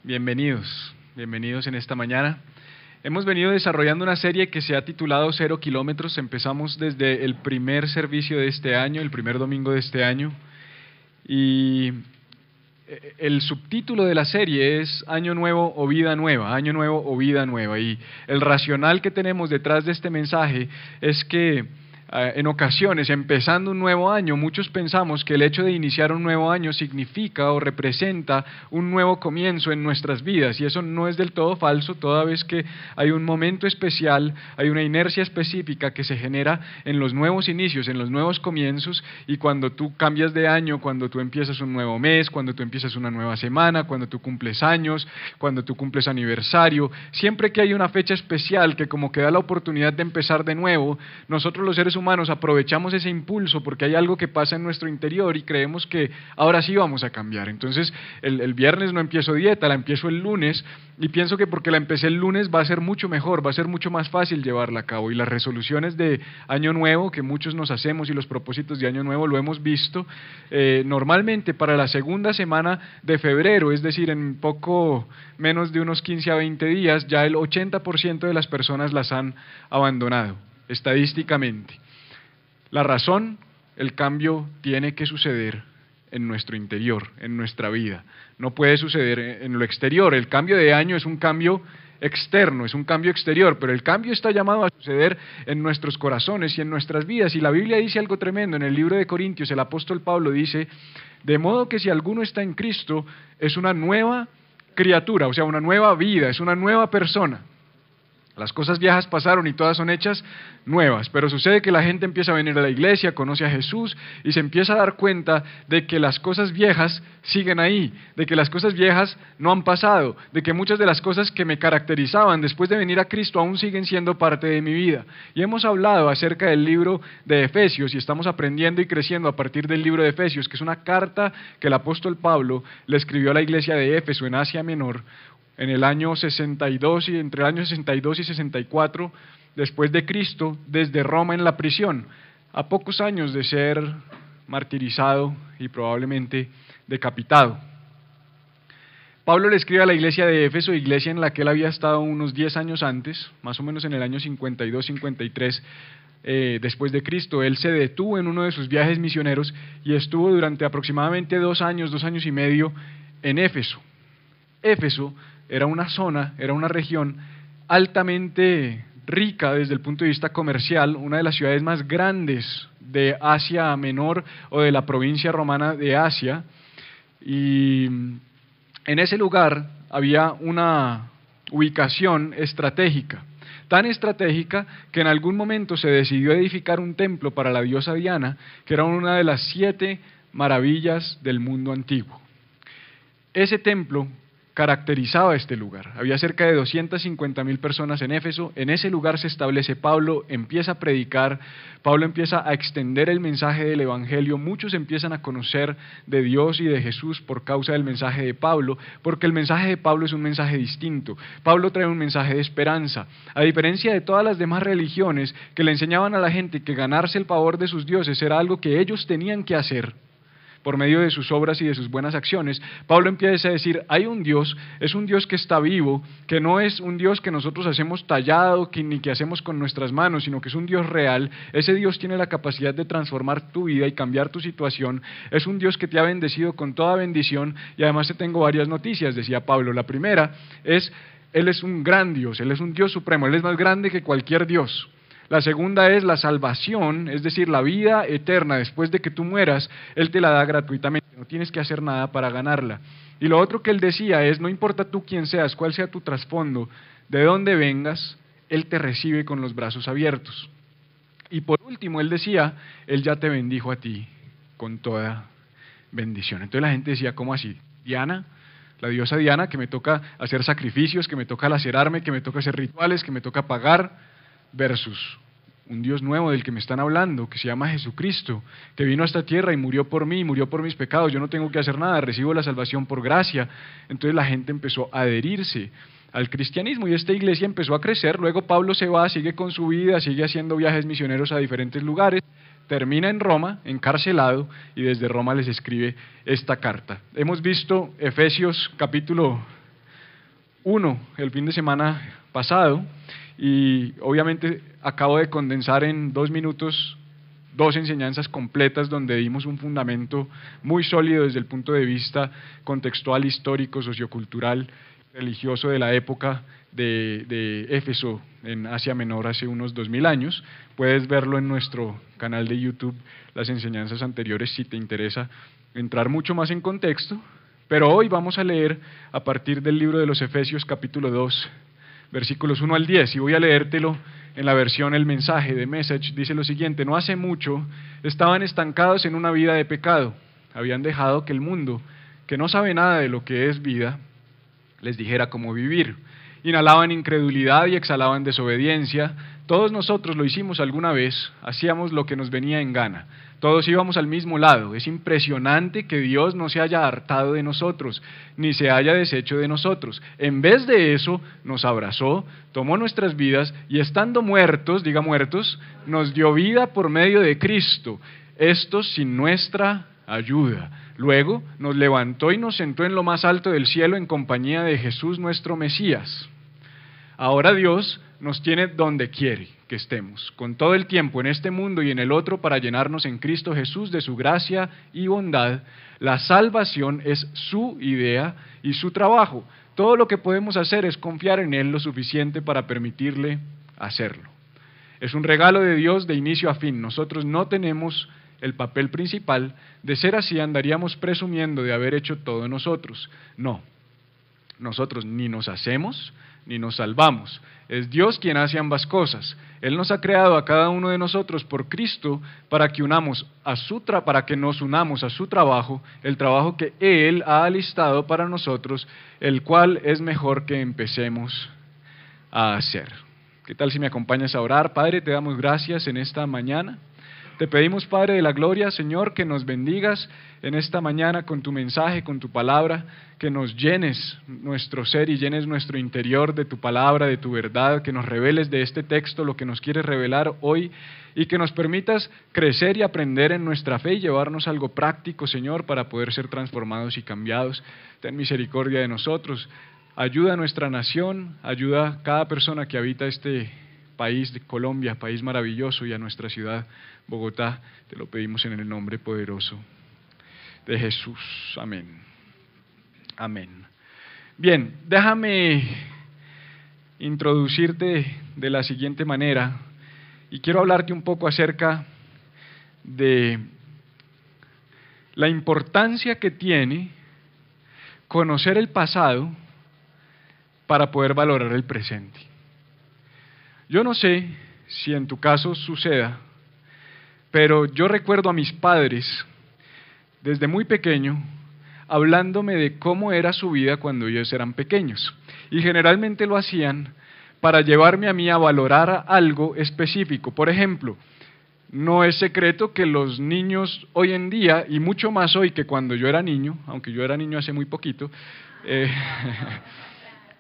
Bienvenidos en esta mañana. Hemos venido desarrollando una serie que se ha titulado 0 kilómetros. Empezamos desde el primer servicio de este año, el primer domingo de este año, y el subtítulo de la serie es Año Nuevo o Vida Nueva, Año Nuevo o Vida Nueva. Y el racional que tenemos detrás de este mensaje es que en ocasiones, empezando un nuevo año, muchos pensamos que el hecho de iniciar un nuevo año significa o representa un nuevo comienzo en nuestras vidas, y eso no es del todo falso, toda vez que hay un momento especial, hay una inercia específica que se genera en los nuevos inicios, en los nuevos comienzos, y cuando tú cambias de año, cuando tú empiezas un nuevo mes, cuando tú empiezas una nueva semana, cuando tú cumples años, cuando tú cumples aniversario, siempre que hay una fecha especial que como que da la oportunidad de empezar de nuevo, nosotros los seres humanos aprovechamos ese impulso porque hay algo que pasa en nuestro interior y creemos que ahora sí vamos a cambiar. Entonces el viernes no empiezo dieta, la empiezo el lunes, y pienso que porque la empecé el lunes va a ser mucho mejor, va a ser mucho más fácil llevarla a cabo. Y las resoluciones de año nuevo que muchos nos hacemos y los propósitos de año nuevo lo hemos visto normalmente para la segunda semana de febrero, es decir, en poco menos de unos 15 a 20 días ya el 80% de las personas las han abandonado estadísticamente. La razón, el cambio tiene que suceder en nuestro interior, en nuestra vida. No puede suceder en lo exterior. El cambio de año es un cambio externo, es un cambio exterior, pero el cambio está llamado a suceder en nuestros corazones y en nuestras vidas. Y la Biblia dice algo tremendo. En el libro de Corintios, el apóstol Pablo dice: de modo que si alguno está en Cristo, es una nueva criatura, o sea, una nueva vida, es una nueva persona. Las cosas viejas pasaron y todas son hechas nuevas, pero sucede que la gente empieza a venir a la iglesia, conoce a Jesús y se empieza a dar cuenta de que las cosas viejas siguen ahí, de que las cosas viejas no han pasado, de que muchas de las cosas que me caracterizaban después de venir a Cristo aún siguen siendo parte de mi vida. Y hemos hablado acerca del libro de Efesios y estamos aprendiendo y creciendo a partir del libro de Efesios, que es una carta que el apóstol Pablo le escribió a la iglesia de Éfeso en Asia Menor, en el año 62 y entre el año 62 y 64 después de Cristo, desde Roma en la prisión, a pocos años de ser martirizado y probablemente decapitado. Pablo le escribe a la iglesia de Éfeso, iglesia en la que él había estado unos 10 años antes, más o menos en el año 52-53 después de Cristo. Él se detuvo en uno de sus viajes misioneros y estuvo durante aproximadamente 2 años y medio en Éfeso. Éfeso era una zona, era una región altamente rica desde el punto de vista comercial, una de las ciudades más grandes de Asia Menor o de la provincia romana de Asia, y en ese lugar había una ubicación estratégica, tan estratégica que en algún momento se decidió edificar un templo para la diosa Diana, que era una de las 7 maravillas del mundo antiguo. Ese templo caracterizaba este lugar. Había cerca de 250,000 personas en Éfeso. En ese lugar se establece Pablo, empieza a predicar, Pablo empieza a extender el mensaje del evangelio, muchos empiezan a conocer de Dios y de Jesús por causa del mensaje de Pablo, porque el mensaje de Pablo es un mensaje distinto. Pablo trae un mensaje de esperanza, a diferencia de todas las demás religiones que le enseñaban a la gente que ganarse el favor de sus dioses era algo que ellos tenían que hacer por medio de sus obras y de sus buenas acciones. Pablo empieza a decir, hay un Dios, es un Dios que está vivo, que no es un Dios que nosotros hacemos tallado, ni que hacemos con nuestras manos, sino que es un Dios real. Ese Dios tiene la capacidad de transformar tu vida y cambiar tu situación. Es un Dios que te ha bendecido con toda bendición, y además te tengo varias noticias, decía Pablo. La primera es, Él es un gran Dios, Él es un Dios supremo, Él es más grande que cualquier Dios. La segunda es la salvación, es decir, la vida eterna después de que tú mueras, Él te la da gratuitamente, no tienes que hacer nada para ganarla. Y lo otro que Él decía es, no importa tú quién seas, cuál sea tu trasfondo, de dónde vengas, Él te recibe con los brazos abiertos. Y por último, Él decía, Él ya te bendijo a ti con toda bendición. Entonces la gente decía, ¿cómo así? Diana, la diosa Diana, que me toca hacer sacrificios, que me toca lacerarme, que me toca hacer rituales, que me toca pagar, versus un Dios nuevo del que me están hablando, que se llama Jesucristo, que vino a esta tierra y murió por mí, murió por mis pecados, yo no tengo que hacer nada, recibo la salvación por gracia. Entonces la gente empezó a adherirse al cristianismo y esta iglesia empezó a crecer. Luego Pablo se va, sigue con su vida, sigue haciendo viajes misioneros a diferentes lugares, termina en Roma, encarcelado, y desde Roma les escribe esta carta. Hemos visto Efesios capítulo uno el fin de semana pasado y obviamente acabo de condensar en 2 minutos 2 enseñanzas completas donde dimos un fundamento muy sólido desde el punto de vista contextual, histórico, sociocultural, religioso de la época de Éfeso en Asia Menor hace unos 2000 años. Puedes verlo en nuestro canal de YouTube, las enseñanzas anteriores, si te interesa entrar mucho más en contexto. Pero hoy vamos a leer a partir del libro de los Efesios capítulo 2, versículos 1 al 10, y voy a leértelo en la versión El Mensaje de Message. Dice lo siguiente: no hace mucho estaban estancados en una vida de pecado, habían dejado que el mundo, que no sabe nada de lo que es vida, les dijera cómo vivir. Inhalaban incredulidad y exhalaban desobediencia. Todos nosotros lo hicimos alguna vez, hacíamos lo que nos venía en gana. Todos íbamos al mismo lado. Es impresionante que Dios no se haya hartado de nosotros, ni se haya deshecho de nosotros. En vez de eso, nos abrazó, tomó nuestras vidas y estando muertos, diga muertos, nos dio vida por medio de Cristo. Esto sin nuestra ayuda. Luego nos levantó y nos sentó en lo más alto del cielo en compañía de Jesús nuestro Mesías. Ahora Dios nos tiene donde quiere que estemos, con todo el tiempo en este mundo y en el otro, para llenarnos en Cristo Jesús de su gracia y bondad. La salvación es su idea y su trabajo. Todo lo que podemos hacer es confiar en Él lo suficiente para permitirle hacerlo. Es un regalo de Dios de inicio a fin. Nosotros no tenemos el papel principal. De ser así, andaríamos presumiendo de haber hecho todo nosotros. No, nosotros ni nos hacemos ni nos salvamos. Es Dios quien hace ambas cosas. Él nos ha creado a cada uno de nosotros por Cristo para que nos unamos a su trabajo, el trabajo que Él ha alistado para nosotros, el cual es mejor que empecemos a hacer. ¿Qué tal si me acompañas a orar? Padre, te damos gracias en esta mañana. Te pedimos, Padre de la Gloria, Señor, que nos bendigas en esta mañana con tu mensaje, con tu palabra, que nos llenes nuestro ser y llenes nuestro interior de tu palabra, de tu verdad, que nos reveles de este texto lo que nos quieres revelar hoy y que nos permitas crecer y aprender en nuestra fe y llevarnos algo práctico, Señor, para poder ser transformados y cambiados. Ten misericordia de nosotros, ayuda a nuestra nación, ayuda a cada persona que habita este país de Colombia, país maravilloso, y a nuestra ciudad Bogotá. Te lo pedimos en el nombre poderoso de Jesús. Amén. Amén. Bien, déjame introducirte de la siguiente manera y quiero hablarte un poco acerca de la importancia que tiene conocer el pasado para poder valorar el presente. Yo no sé si en tu caso suceda, pero yo recuerdo a mis padres desde muy pequeño hablándome de cómo era su vida cuando ellos eran pequeños. Y generalmente lo hacían para llevarme a mí a valorar algo específico. Por ejemplo, no es secreto que los niños hoy en día, y mucho más hoy que cuando yo era niño, aunque yo era niño hace muy poquito,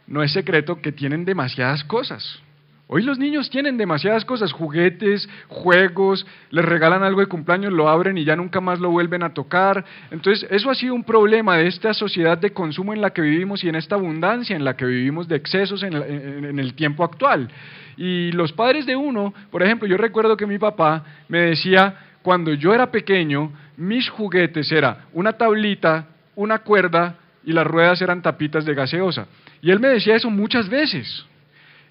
no es secreto que tienen demasiadas cosas. Hoy los niños tienen demasiadas cosas, juguetes, juegos, les regalan algo de cumpleaños, lo abren y ya nunca más lo vuelven a tocar. Entonces, eso ha sido un problema de esta sociedad de consumo en la que vivimos y en esta abundancia en la que vivimos de excesos en el tiempo actual. Y los padres de uno, por ejemplo, yo recuerdo que mi papá me decía, cuando yo era pequeño, mis juguetes eran una tablita, una cuerda y las ruedas eran tapitas de gaseosa. Y él me decía eso muchas veces.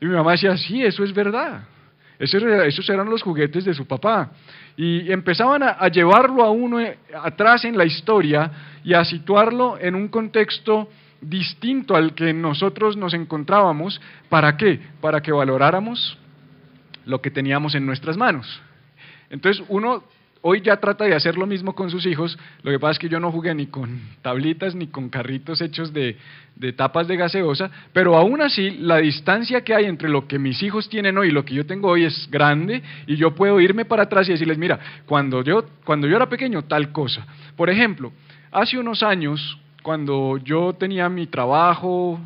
Y mi mamá decía, sí, eso es verdad. Esos eran los juguetes de su papá. Y empezaban a llevarlo a uno atrás en la historia y a situarlo en un contexto distinto al que nosotros nos encontrábamos. ¿Para qué? Para que valoráramos lo que teníamos en nuestras manos. Entonces uno hoy ya trata de hacer lo mismo con sus hijos. Lo que pasa es que yo no jugué ni con tablitas ni con carritos hechos de tapas de gaseosa, pero aún así la distancia que hay entre lo que mis hijos tienen hoy y lo que yo tengo hoy es grande, y yo puedo irme para atrás y decirles, mira, cuando yo era pequeño tal cosa. Por ejemplo, hace unos años, cuando yo tenía mi trabajo,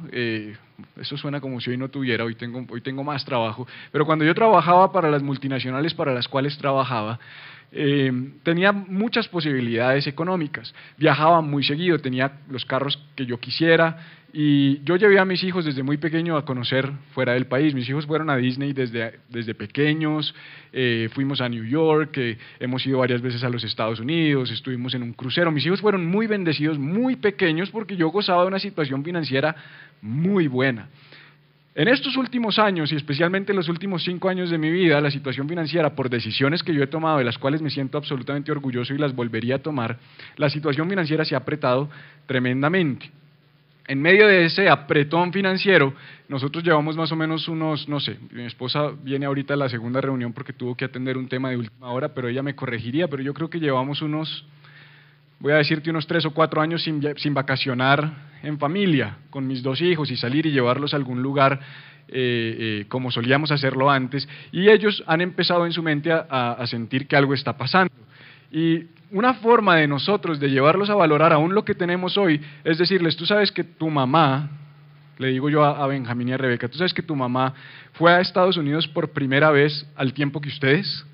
eso suena como si hoy no tuviera, hoy tengo más trabajo, pero cuando yo trabajaba para las multinacionales para las cuales trabajaba, tenía muchas posibilidades económicas, viajaba muy seguido, tenía los carros que yo quisiera y yo llevé a mis hijos desde muy pequeño a conocer fuera del país. Mis hijos fueron a Disney desde pequeños, fuimos a New York, hemos ido varias veces a los Estados Unidos, estuvimos en un crucero. Mis hijos fueron muy bendecidos, muy pequeños, porque yo gozaba de una situación financiera muy buena. En estos últimos años, y especialmente en los últimos 5 años de mi vida, la situación financiera, por decisiones que yo he tomado, de las cuales me siento absolutamente orgulloso y las volvería a tomar, la situación financiera se ha apretado tremendamente. En medio de ese apretón financiero, nosotros llevamos más o menos unos, no sé, mi esposa viene ahorita a la segunda reunión porque tuvo que atender un tema de última hora, pero ella me corregiría, pero yo creo que llevamos voy a decirte unos 3 o 4 años sin vacacionar en familia, con mis 2 hijos y salir y llevarlos a algún lugar como solíamos hacerlo antes, y ellos han empezado en su mente a sentir que algo está pasando. Y una forma de nosotros de llevarlos a valorar aún lo que tenemos hoy es decirles, tú sabes que tu mamá, le digo yo a Benjamín y a Rebeca, tú sabes que tu mamá fue a Estados Unidos por primera vez al tiempo que ustedes.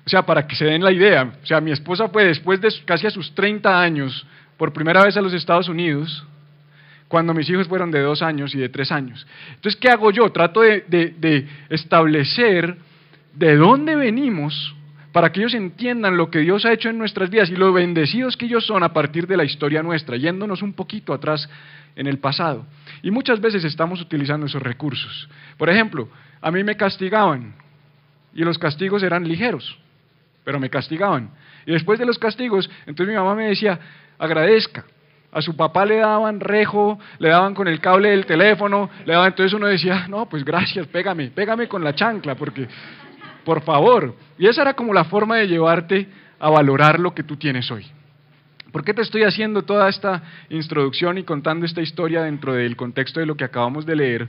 O sea, para que se den la idea, o sea, mi esposa fue después de casi a sus 30 años, por primera vez a los Estados Unidos, cuando mis hijos fueron de 2 años y de 3 años. Entonces, ¿qué hago yo? Trato de establecer de dónde venimos para que ellos entiendan lo que Dios ha hecho en nuestras vidas y lo bendecidos que ellos son a partir de la historia nuestra, yéndonos un poquito atrás en el pasado. Y muchas veces estamos utilizando esos recursos. Por ejemplo, a mí me castigaban y los castigos eran ligeros, pero me castigaban. Y después de los castigos, entonces mi mamá me decía, agradezca. A su papá le daban rejo, le daban con el cable del teléfono, entonces uno decía, no, pues gracias, pégame con la chancla, porque, por favor. Y esa era como la forma de llevarte a valorar lo que tú tienes hoy. ¿Por qué te estoy haciendo toda esta introducción y contando esta historia dentro del contexto de lo que acabamos de leer?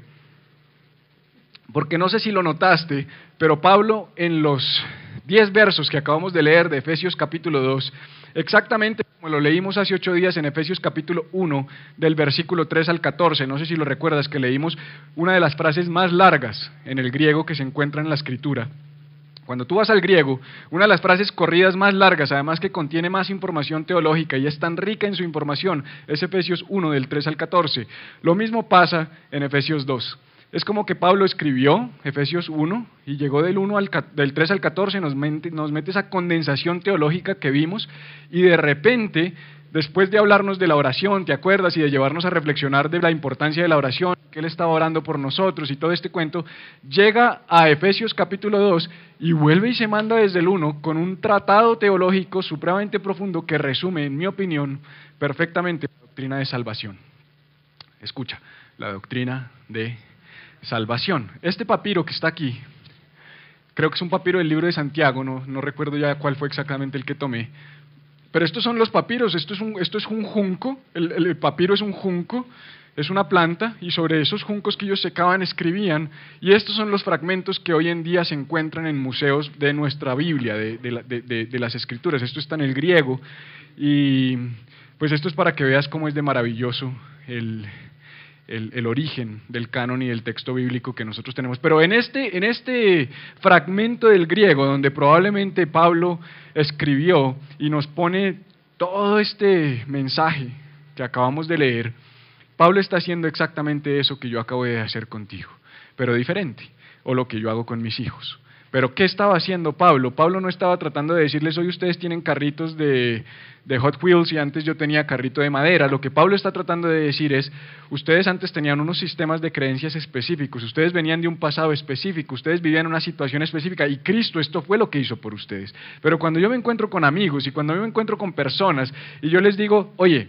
Porque no sé si lo notaste, pero Pablo en los 10 versos que acabamos de leer de Efesios capítulo 2, exactamente como lo leímos hace 8 días en Efesios capítulo 1, del versículo 3 al 14, no sé si lo recuerdas, que leímos una de las frases más largas en el griego que se encuentra en la Escritura. Cuando tú vas al griego, una de las frases corridas más largas, además que contiene más información teológica y es tan rica en su información, es Efesios 1, del 3 al 14. Lo mismo pasa en Efesios 2. Es como que Pablo escribió Efesios 1 y llegó del 3 al 14, nos mete esa condensación teológica que vimos y de repente, después de hablarnos de la oración, ¿te acuerdas? Y de llevarnos a reflexionar de la importancia de la oración, que él estaba orando por nosotros y todo este cuento, llega a Efesios capítulo 2 y vuelve y se manda desde el 1 con un tratado teológico supremamente profundo que resume, en mi opinión, perfectamente la doctrina de salvación. Escucha, la doctrina de salvación. Este papiro que está aquí, creo que es un papiro del libro de Santiago, no recuerdo ya cuál fue exactamente el que tomé, pero estos son los papiros, esto es un junco, el papiro es un junco, es una planta, y sobre esos juncos que ellos secaban escribían, y estos son los fragmentos que hoy en día se encuentran en museos de nuestra Biblia, de las Escrituras. Esto está en el griego, y pues esto es para que veas cómo es de maravilloso el origen del canon y del texto bíblico que nosotros tenemos. Pero en este fragmento del griego, donde probablemente Pablo escribió y nos pone todo este mensaje que acabamos de leer, Pablo está haciendo exactamente eso que yo acabo de hacer contigo, pero diferente, o lo que yo hago con mis hijos. Pero ¿qué estaba haciendo Pablo? Pablo no estaba tratando de decirles, hoy ustedes tienen carritos de Hot Wheels y antes yo tenía carrito de madera. Lo que Pablo está tratando de decir es, ustedes antes tenían unos sistemas de creencias específicos, ustedes venían de un pasado específico, ustedes vivían una situación específica y Cristo esto fue lo que hizo por ustedes. Pero cuando yo me encuentro con amigos y cuando yo me encuentro con personas y yo les digo, oye,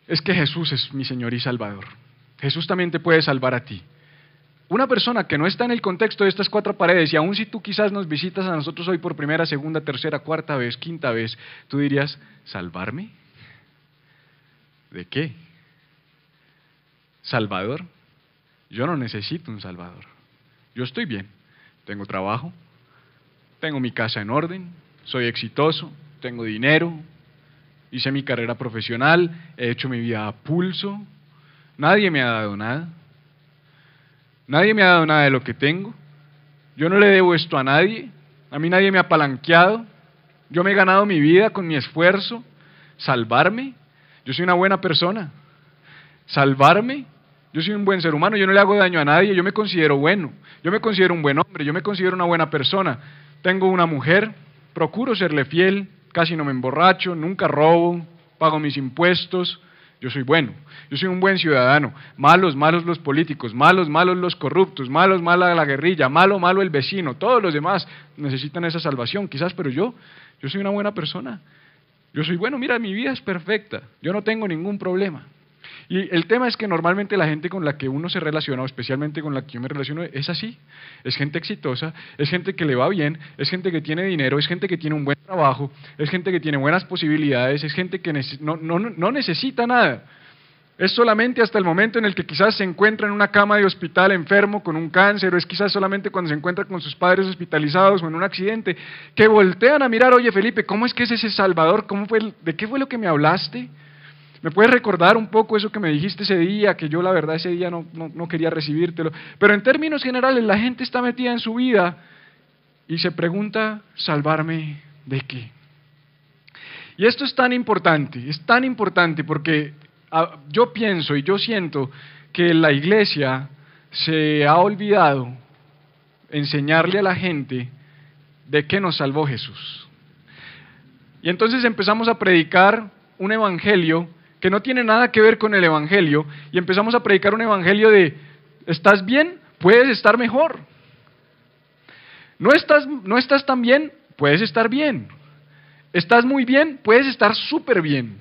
es que Jesús es mi Señor y Salvador, Jesús también te puede salvar a ti. Una persona que no está en el contexto de estas 4 paredes, y aun si tú quizás nos visitas a nosotros hoy por primera, segunda, tercera, cuarta vez, quinta vez, tú dirías, ¿salvarme? ¿De qué? ¿Salvador? Yo no necesito un Salvador. Yo estoy bien, tengo trabajo, tengo mi casa en orden, soy exitoso, tengo dinero, hice mi carrera profesional, he hecho mi vida a pulso, nadie me ha dado nada. Nadie me ha dado nada de lo que tengo. yo no le debo esto a nadie, a mí nadie me ha palanqueado, yo me he ganado mi vida con mi esfuerzo, salvarme, yo soy una buena persona, salvarme, yo soy un buen ser humano, yo no le hago daño a nadie, yo me considero bueno, yo me considero un buen hombre, yo me considero una buena persona, tengo una mujer, procuro serle fiel, casi no me emborracho, nunca robo, pago mis impuestos, yo soy bueno, yo soy un buen ciudadano, malos, malos los políticos, malos, malos los corruptos, malos, mala la guerrilla, malo, malo el vecino, todos los demás necesitan esa salvación quizás, pero yo soy una buena persona, yo soy bueno, mira, mi vida es perfecta, yo no tengo ningún problema. Y el tema es que normalmente la gente con la que uno se relaciona, o especialmente con la que yo me relaciono, es así. Es gente exitosa, es gente que le va bien, es gente que tiene dinero, es gente que tiene un buen trabajo, es gente que tiene buenas posibilidades, es gente que no necesita nada. Es solamente hasta el momento en el que quizás se encuentra en una cama de hospital enfermo con un cáncer, o es quizás solamente cuando se encuentra con sus padres hospitalizados o en un accidente, que voltean a mirar, oye Felipe, ¿cómo es que es ese Salvador? ¿De qué fue lo que me hablaste? ¿Me puedes recordar un poco eso que me dijiste ese día, que yo la verdad ese día no quería recibírtelo? Pero en términos generales la gente está metida en su vida y se pregunta, ¿salvarme de qué? Y esto es tan importante porque yo pienso y yo siento que la iglesia se ha olvidado enseñarle a la gente de qué nos salvó Jesús. Y entonces empezamos a predicar un evangelio que no tiene nada que ver con el evangelio, y empezamos a predicar un evangelio de, ¿estás bien? Puedes estar mejor. No estás tan bien, puedes estar bien. ¿Estás muy bien? Puedes estar súper bien.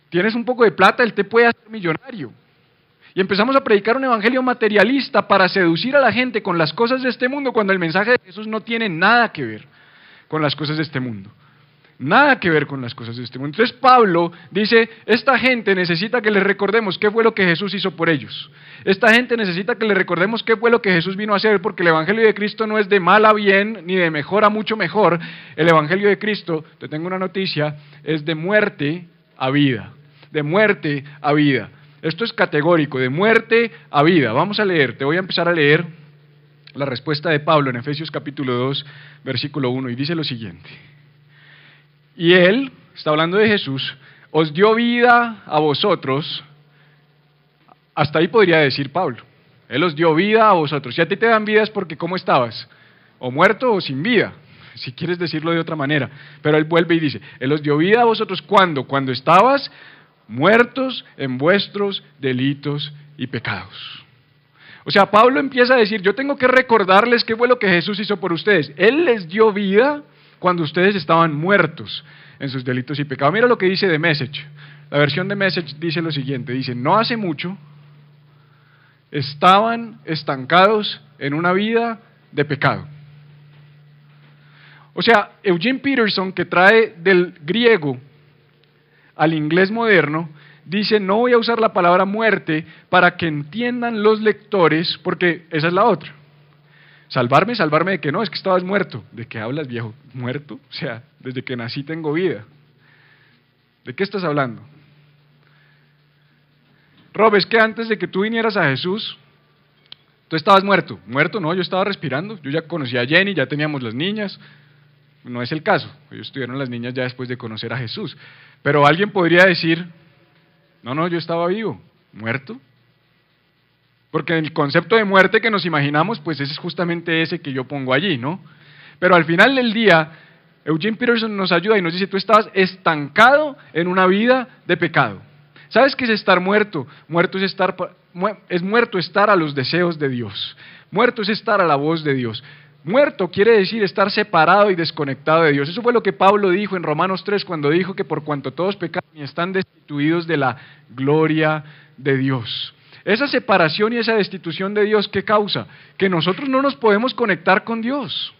Tienes un poco de plata, Él te puede hacer millonario. Y empezamos a predicar un evangelio materialista para seducir a la gente con las cosas de este mundo, cuando el mensaje de Jesús no tiene nada que ver con las cosas de este mundo. Nada que ver con las cosas de este mundo. Entonces Pablo dice, esta gente necesita que les recordemos qué fue lo que Jesús hizo por ellos. Esta gente necesita que les recordemos qué fue lo que Jesús vino a hacer, porque el evangelio de Cristo no es de mal a bien, ni de mejor a mucho mejor. El evangelio de Cristo, te tengo una noticia, es de muerte a vida. De muerte a vida. Esto es categórico, de muerte a vida. Vamos a leer, te voy a empezar a leer la respuesta de Pablo en Efesios capítulo 2, versículo 1, y dice lo siguiente. Y Él, está hablando de Jesús, os dio vida a vosotros, hasta ahí podría decir Pablo, Él os dio vida a vosotros. Si a ti te dan vida es porque ¿cómo estabas? O muerto o sin vida, si quieres decirlo de otra manera. Pero Él vuelve y dice, Él os dio vida a vosotros, ¿cuándo? Cuando estabas muertos en vuestros delitos y pecados. O sea, Pablo empieza a decir, yo tengo que recordarles qué fue lo que Jesús hizo por ustedes. Él les dio vida cuando ustedes estaban muertos en sus delitos y pecados. Mira lo que dice The Message. La versión de Message dice lo siguiente, dice, no hace mucho estaban estancados en una vida de pecado. O sea, Eugene Peterson, que trae del griego al inglés moderno, dice, no voy a usar la palabra muerte para que entiendan los lectores, porque esa es la otra. ¿Salvarme de qué? No, es que estabas muerto. ¿De qué hablas, viejo? ¿Muerto? O sea, desde que nací tengo vida. ¿De qué estás hablando? Rob, es que antes de que tú vinieras a Jesús, tú estabas muerto. ¿Muerto? No, yo estaba respirando. Yo ya conocía a Jenny, ya teníamos las niñas. No es el caso. Ellos tuvieron las niñas ya después de conocer a Jesús. Pero alguien podría decir, no, yo estaba vivo. ¿Muerto? Porque el concepto de muerte que nos imaginamos, pues ese es justamente ese que yo pongo allí, ¿no? Pero al final del día, Eugene Peterson nos ayuda y nos dice, tú estabas estancado en una vida de pecado. ¿Sabes qué es estar muerto? Es muerto estar a los deseos de Dios. Muerto es estar a la voz de Dios. Muerto quiere decir estar separado y desconectado de Dios. Eso fue lo que Pablo dijo en Romanos 3 cuando dijo que por cuanto todos pecaron y están destituidos de la gloria de Dios. Esa separación y esa destitución de Dios, ¿qué causa? Que nosotros no nos podemos conectar con Dios.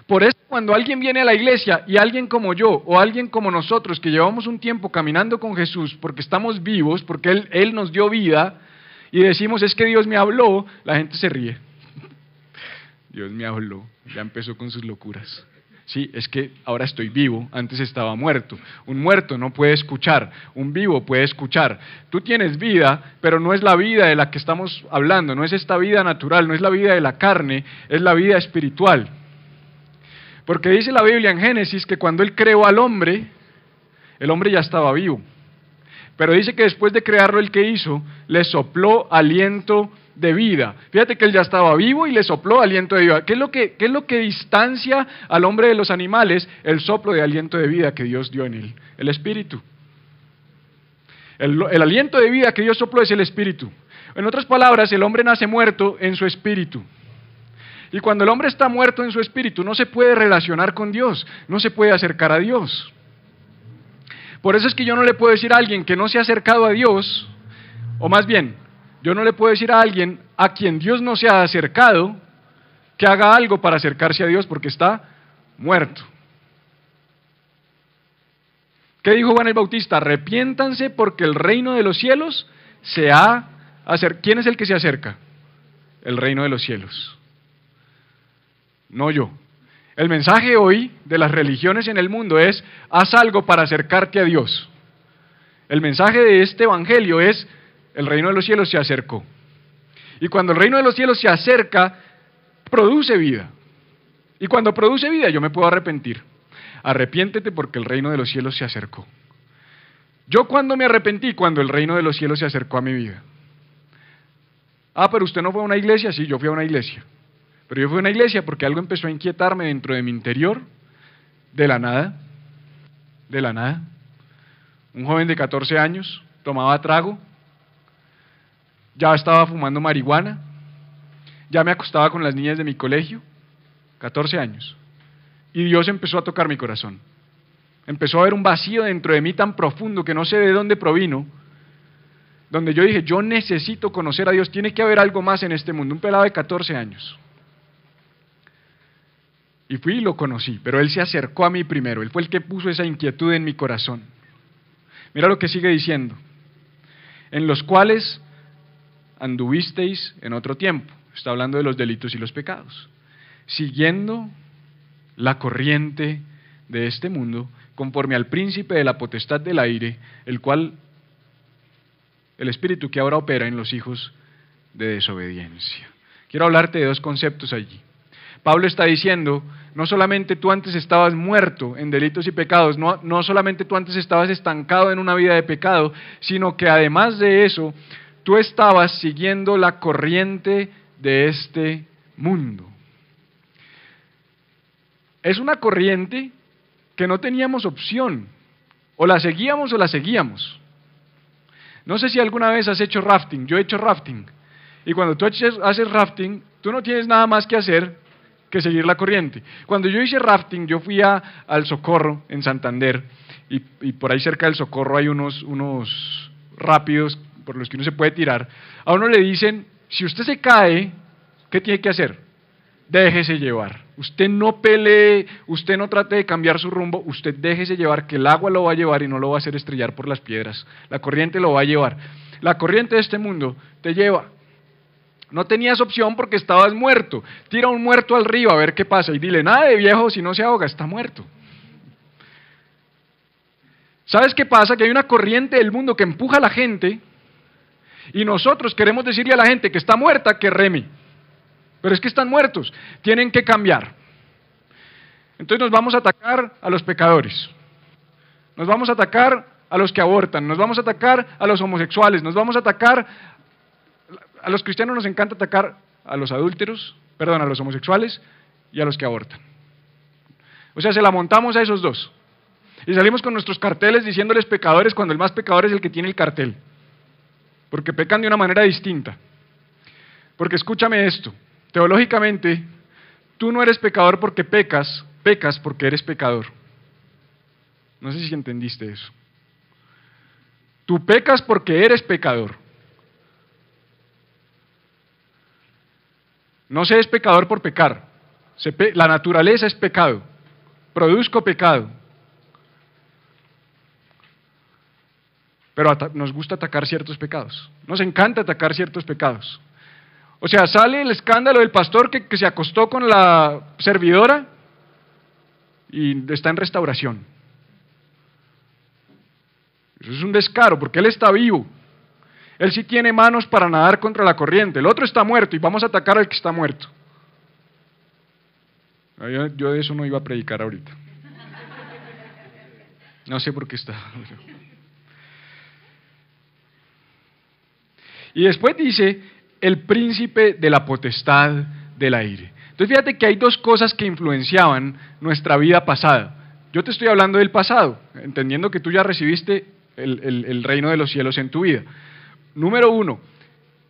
Por eso cuando alguien viene a la iglesia y alguien como yo o alguien como nosotros que llevamos un tiempo caminando con Jesús porque estamos vivos, porque Él nos dio vida y decimos es que Dios me habló, la gente se ríe. Dios me habló, ya empezó con sus locuras. Sí, es que ahora estoy vivo, antes estaba muerto. Un muerto no puede escuchar, un vivo puede escuchar. Tú tienes vida, pero no es la vida de la que estamos hablando, no es esta vida natural, no es la vida de la carne, es la vida espiritual. Porque dice la Biblia en Génesis que cuando Él creó al hombre, el hombre ya estaba vivo. Pero dice que después de crearlo, ¿el que hizo? Le sopló aliento de vida. Fíjate que él ya estaba vivo y le sopló aliento de vida. ¿Qué es lo que distancia al hombre de los animales? El soplo de aliento de vida que Dios dio en él, el espíritu. El aliento de vida que Dios sopló es el espíritu. En otras palabras, el hombre nace muerto en su espíritu. Y cuando el hombre está muerto en su espíritu, no se puede relacionar con Dios, no se puede acercar a Dios. Por eso es que yo no le puedo decir a alguien que no se ha acercado a Dios, o más bien, yo no le puedo decir a alguien a quien Dios no se ha acercado, que haga algo para acercarse a Dios porque está muerto. ¿Qué dijo Juan el Bautista? Arrepiéntanse porque el reino de los cielos se ha acercado. ¿Quién es el que se acerca? El reino de los cielos. No yo. El mensaje hoy de las religiones en el mundo es: haz algo para acercarte a Dios. El mensaje de este evangelio es: el reino de los cielos se acercó. Y cuando el reino de los cielos se acerca, produce vida. Y cuando produce vida, yo me puedo arrepentir. Arrepiéntete porque el reino de los cielos se acercó. ¿Yo cuándo me arrepentí? Cuando el reino de los cielos se acercó a mi vida. Ah, pero usted no fue a una iglesia. Sí, yo fui a una iglesia. Pero yo fui a una iglesia porque algo empezó a inquietarme dentro de mi interior, de la nada. Un joven de 14 años tomaba trago, ya estaba fumando marihuana, ya me acostaba con las niñas de mi colegio, 14 años. Y Dios empezó a tocar mi corazón. Empezó a haber un vacío dentro de mí tan profundo que no sé de dónde provino, donde yo dije: yo necesito conocer a Dios, tiene que haber algo más en este mundo. Un pelado de 14 años. Y fui y lo conocí, pero él se acercó a mí primero, él fue el que puso esa inquietud en mi corazón. Mira lo que sigue diciendo: en los cuales anduvisteis en otro tiempo. Está hablando de los delitos y los pecados, siguiendo la corriente de este mundo, conforme al príncipe de la potestad del aire, el espíritu que ahora opera en los hijos de desobediencia. Quiero hablarte de dos conceptos allí. Pablo está diciendo: no solamente tú antes estabas muerto en delitos y pecados, no solamente tú antes estabas estancado en una vida de pecado, sino que además de eso, tú estabas siguiendo la corriente de este mundo. Es una corriente que no teníamos opción, o la seguíamos o la seguíamos. No sé si alguna vez has hecho rafting. Yo he hecho rafting, y cuando tú haces rafting, tú no tienes nada más que hacer que seguir la corriente. Cuando yo hice rafting, yo fui al Socorro en Santander, y por ahí cerca del Socorro hay unos rápidos por los que uno se puede tirar. A uno le dicen: si usted se cae, ¿qué tiene que hacer? Déjese llevar. Usted no pelee, usted no trate de cambiar su rumbo, usted déjese llevar, que el agua lo va a llevar y no lo va a hacer estrellar por las piedras. La corriente lo va a llevar. La corriente de este mundo te lleva. No tenías opción porque estabas muerto. Tira un muerto al río a ver qué pasa y dile: nada de viejo, si no se ahoga, está muerto. ¿Sabes qué pasa? Que hay una corriente del mundo que empuja a la gente, y nosotros queremos decirle a la gente que está muerta que reme. Pero es que están muertos, tienen que cambiar. Entonces nos vamos a atacar a los pecadores, nos vamos a atacar a los que abortan, nos vamos a atacar a los homosexuales, nos vamos a atacar, a los cristianos nos encanta atacar a los adúlteros, a los homosexuales y a los que abortan. O sea, se la montamos a esos dos. Y salimos con nuestros carteles diciéndoles pecadores, cuando el más pecador es el que tiene el cartel. Porque pecan de una manera distinta. Porque escúchame esto, teológicamente, tú no eres pecador porque pecas porque eres pecador. No sé si entendiste eso. Tú pecas porque eres pecador. No se es pecador por pecar. La naturaleza es pecado. Produzco pecado. Pero nos gusta atacar ciertos pecados. Nos encanta atacar ciertos pecados. O sea, sale el escándalo del pastor que se acostó con la servidora y está en restauración. Eso es un descaro, porque él está vivo. Él sí tiene manos para nadar contra la corriente. El otro está muerto y vamos a atacar al que está muerto. Yo de eso no iba a predicar ahorita. No sé por qué está. Y después dice, el príncipe de la potestad del aire. Entonces fíjate que hay dos cosas que influenciaban nuestra vida pasada. Yo te estoy hablando del pasado, entendiendo que tú ya recibiste el reino de los cielos en tu vida. Número uno,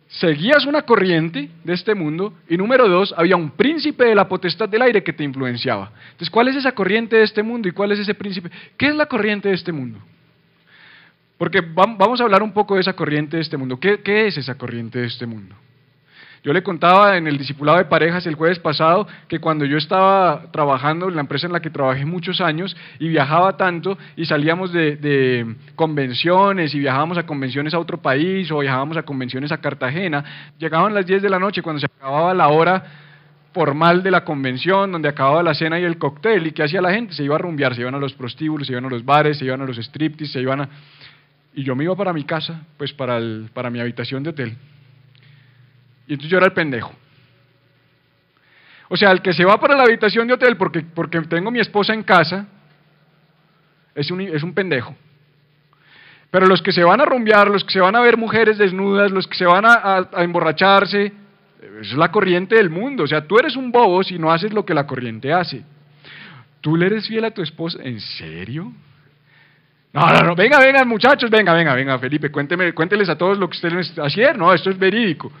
seguías una corriente de este mundo, y número dos, había un príncipe de la potestad del aire que te influenciaba. Entonces, ¿cuál es esa corriente de este mundo y cuál es ese príncipe? ¿Qué es la corriente de este mundo? Porque vamos a hablar un poco de esa corriente de este mundo. ¿Qué es esa corriente de este mundo? Yo le contaba en el discipulado de parejas el jueves pasado que cuando yo estaba trabajando en la empresa en la que trabajé muchos años y viajaba tanto y salíamos de convenciones y viajábamos a convenciones a otro país o viajábamos a convenciones a Cartagena, llegaban las 10 de la noche cuando se acababa la hora formal de la convención, donde acababa la cena y el cóctel, y ¿qué hacía la gente? Se iba a rumbear, se iban a los prostíbulos, se iban a los bares, se iban a los striptease, se iban a... Y yo me iba para mi casa, pues para mi habitación de hotel. Y entonces yo era el pendejo. O sea, el que se va para la habitación de hotel porque tengo mi esposa en casa, es un pendejo. Pero los que se van a rumbear, los que se van a ver mujeres desnudas, los que se van a emborracharse, es la corriente del mundo. O sea, tú eres un bobo si no haces lo que la corriente hace. ¿Tú le eres fiel a tu esposa? ¿En serio? No, venga, muchachos, venga, Felipe, cuénteles a todos lo que ustedes ayer, no, esto es verídico.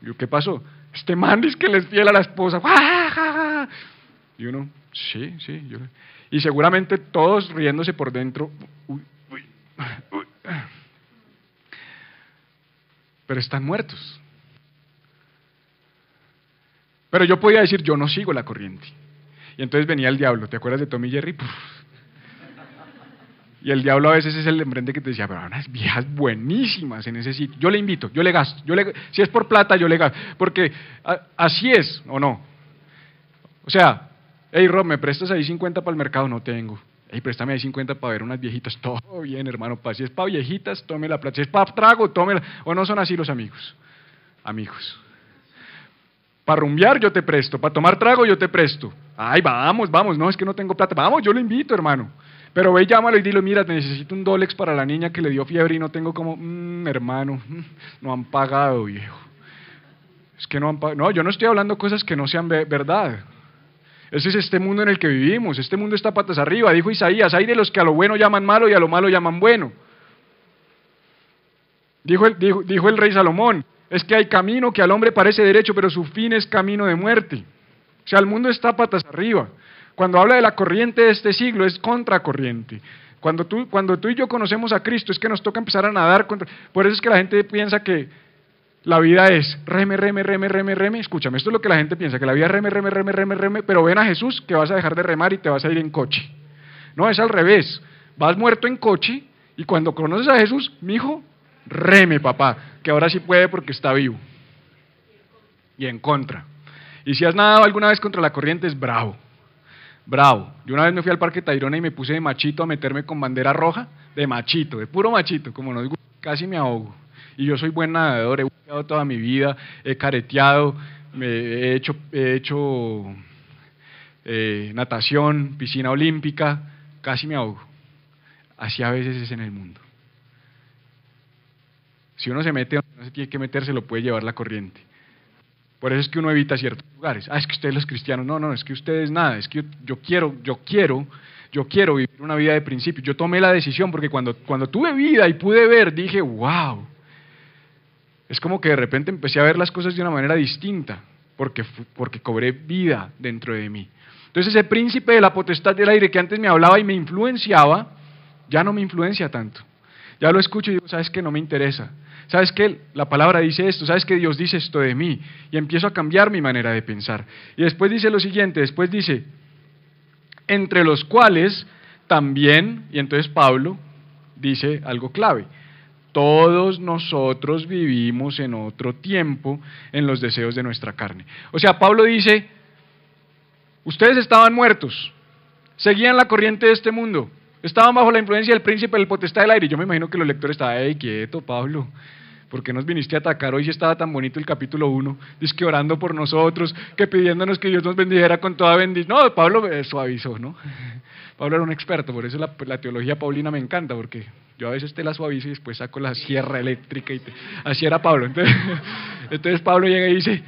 Yo, ¿qué pasó? Este man dice que le es fiel a la esposa. Y uno, sí. Y seguramente todos riéndose por dentro. Uy. Pero están muertos. Pero yo podía decir, yo no sigo la corriente. Y entonces venía el diablo, ¿te acuerdas de Tom y Jerry? Y el diablo a veces es el de enfrente que te decía, pero hay unas viejas buenísimas en ese sitio. Yo le invito, yo le gasto, si es por plata, yo le gasto. Porque así es, ¿o no? O sea, hey Rob, ¿me prestas ahí 50 para el mercado? No tengo. Hey, préstame ahí 50 para ver unas viejitas. Todo bien, hermano. Si es para viejitas, tome la plata. Si es para trago, tómela. ¿O no son así los amigos? Amigos. Para rumbear yo te presto, para tomar trago yo te presto. Ay, vamos, no, es que no tengo plata. Vamos, yo le invito, hermano. Pero ve, llámalo y dile, mira, necesito un Dolex para la niña que le dio fiebre y no tengo como, hermano, no han pagado, viejo. Es que no han pagado. No, yo no estoy hablando cosas que no sean verdad. Ese es este mundo en el que vivimos. Este mundo está patas arriba. Dijo Isaías, hay de los que a lo bueno llaman malo y a lo malo llaman bueno. Dijo el rey Salomón, es que hay camino que al hombre parece derecho, pero su fin es camino de muerte. O sea, el mundo está patas arriba. Cuando habla de la corriente de este siglo, es contracorriente. Cuando tú y yo conocemos a Cristo, es que nos toca empezar a nadar contra... Por eso es que la gente piensa que la vida es reme. Escúchame, esto es lo que la gente piensa, que la vida es reme, pero ven a Jesús que vas a dejar de remar y te vas a ir en coche. No, es al revés. Vas muerto en coche y cuando conoces a Jesús, mijo, reme, papá, que ahora sí puede porque está vivo. Y en contra. Y si has nadado alguna vez contra la corriente, es bravo. Yo una vez me fui al Parque Tayrona y me puse de machito a meterme con bandera roja, de puro machito, como nos gusta, casi me ahogo. Y yo soy buen nadador, he buceado toda mi vida, he careteado, he hecho natación, piscina olímpica, casi me ahogo. Así a veces es en el mundo. Si uno se mete donde no se tiene que meter, se lo puede llevar la corriente. Por eso es que uno evita ciertos lugares. Es que ustedes los cristianos, no, es que ustedes nada, es que yo quiero vivir una vida de principios. Yo tomé la decisión porque cuando tuve vida y pude ver, dije, wow. Es como que de repente empecé a ver las cosas de una manera distinta, porque cobré vida dentro de mí. Entonces ese príncipe de la potestad del aire que antes me hablaba y me influenciaba, ya no me influencia tanto. Ya lo escucho y digo, ¿sabes qué? No me interesa. ¿Sabes qué? La palabra dice esto, ¿sabes qué? Dios dice esto de mí. Y empiezo a cambiar mi manera de pensar. Y después dice lo siguiente, después dice, entre los cuales también, y entonces Pablo dice algo clave, todos nosotros vivimos en otro tiempo en los deseos de nuestra carne. O sea, Pablo dice, ustedes estaban muertos, seguían la corriente de este mundo, estaban bajo la influencia del príncipe del potestad del aire. Yo me imagino que los lectores estaban, ¡ey, quieto, Pablo! ¿Por qué nos viniste a atacar hoy si estaba tan bonito el capítulo 1? Dice que orando por nosotros, que pidiéndonos que Dios nos bendijera con toda bendición. No, Pablo suavizó, ¿no? Pablo era un experto, por eso la teología paulina me encanta, porque yo a veces te la suavizo y después saco la sierra eléctrica. Así era Pablo. Entonces Pablo llega y dice,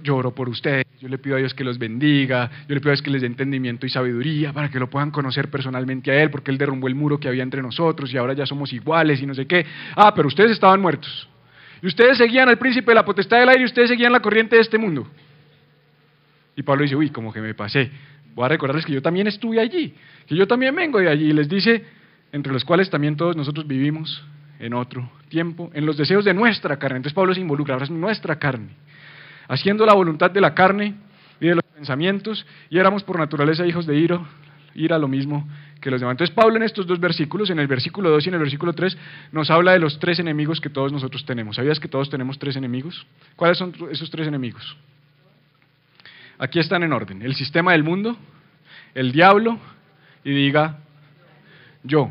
yo oro por ustedes, yo le pido a Dios que los bendiga, yo le pido a Dios que les dé entendimiento y sabiduría para que lo puedan conocer personalmente a Él, porque Él derrumbó el muro que había entre nosotros y ahora ya somos iguales y no sé qué. Ah, pero ustedes estaban muertos. Y ustedes seguían al príncipe de la potestad del aire y ustedes seguían la corriente de este mundo. Y Pablo dice, uy, como que me pasé. Voy a recordarles que yo también estuve allí, que yo también vengo de allí. Y les dice, entre los cuales también todos nosotros vivimos en otro tiempo, en los deseos de nuestra carne. Entonces Pablo se involucra, ahora es nuestra carne, haciendo la voluntad de la carne y de los pensamientos, y éramos por naturaleza hijos de ira lo mismo que los demás. Entonces Pablo en estos dos versículos, en el versículo 2 y en el versículo 3, nos habla de los tres enemigos que todos nosotros tenemos. ¿Sabías que todos tenemos tres enemigos? ¿Cuáles son esos tres enemigos? Aquí están en orden: el sistema del mundo, el diablo y diga yo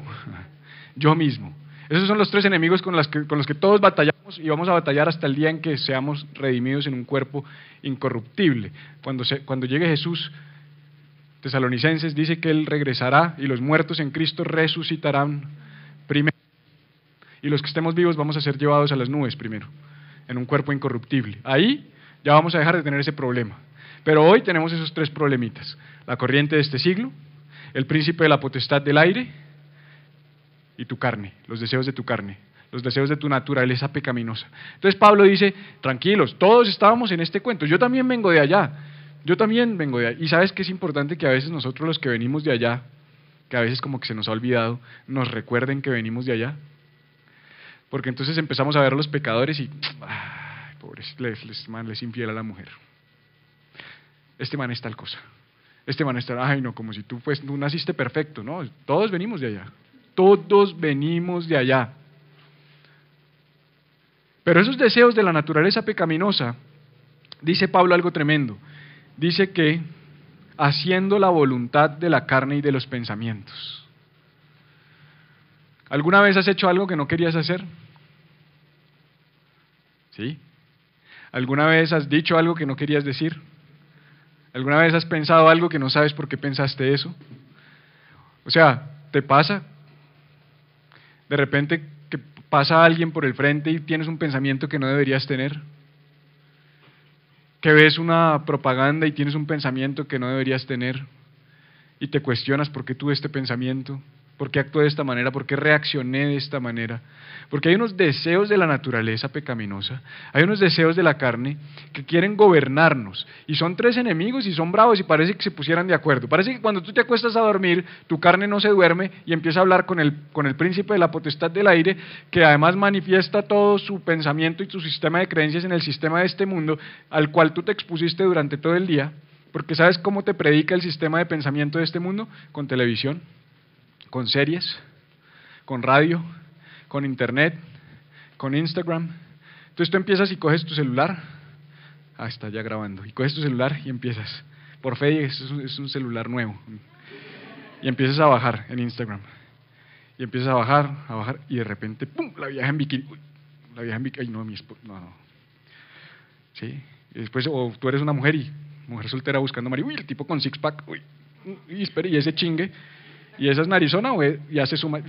mismo. Esos son los tres enemigos con los que todos batallamos y vamos a batallar hasta el día en que seamos redimidos en un cuerpo incorruptible. Cuando llegue Jesús, Tesalonicenses dice que Él regresará y los muertos en Cristo resucitarán primero. Y los que estemos vivos vamos a ser llevados a las nubes primero, en un cuerpo incorruptible. Ahí ya vamos a dejar de tener ese problema. Pero hoy tenemos esos tres problemitas: la corriente de este siglo, el príncipe de la potestad del aire y tu carne, los deseos de tu carne, los deseos de tu naturaleza pecaminosa. Entonces Pablo dice, tranquilos, todos estábamos en este cuento, yo también vengo de allá, y sabes que es importante que a veces nosotros los que venimos de allá, que a veces como que se nos ha olvidado, nos recuerden que venimos de allá, porque entonces empezamos a ver a los pecadores y, ay, pobres, este man les infiel a la mujer, este man es tal cosa, este man es tal, ay no, como si tú naciste perfecto, no, todos venimos de allá. Todos venimos de allá. Pero esos deseos de la naturaleza pecaminosa, dice Pablo algo tremendo. Dice que haciendo la voluntad de la carne y de los pensamientos. ¿Alguna vez has hecho algo que no querías hacer? ¿Sí? ¿Alguna vez has dicho algo que no querías decir? ¿Alguna vez has pensado algo que no sabes por qué pensaste eso? O sea, ¿te pasa? De repente que pasa alguien por el frente y tienes un pensamiento que no deberías tener, que ves una propaganda y tienes un pensamiento que no deberías tener y te cuestionas por qué tuve este pensamiento, por qué actué de esta manera, por qué reaccioné de esta manera, porque hay unos deseos de la naturaleza pecaminosa, hay unos deseos de la carne que quieren gobernarnos y son tres enemigos y son bravos y parece que se pusieran de acuerdo. Parece que cuando tú te acuestas a dormir, tu carne no se duerme y empieza a hablar con el príncipe de la potestad del aire, que además manifiesta todo su pensamiento y su sistema de creencias en el sistema de este mundo al cual tú te expusiste durante todo el día, porque ¿sabes cómo te predica el sistema de pensamiento de este mundo? Con televisión, con series, con radio, con internet, con Instagram. Entonces tú empiezas y coges tu celular, está ya grabando, y coges tu celular y empiezas, por fe es un celular nuevo, y empiezas a bajar en Instagram, y empiezas a bajar, y de repente, ¡pum!, la vieja en bikini, ay no, mi esposo, no, ¿sí? Y después, o tú eres una mujer mujer soltera buscando marido, uy, el tipo con six pack, uy, espere, y ese chingue, y esa es narizona, y hace suma.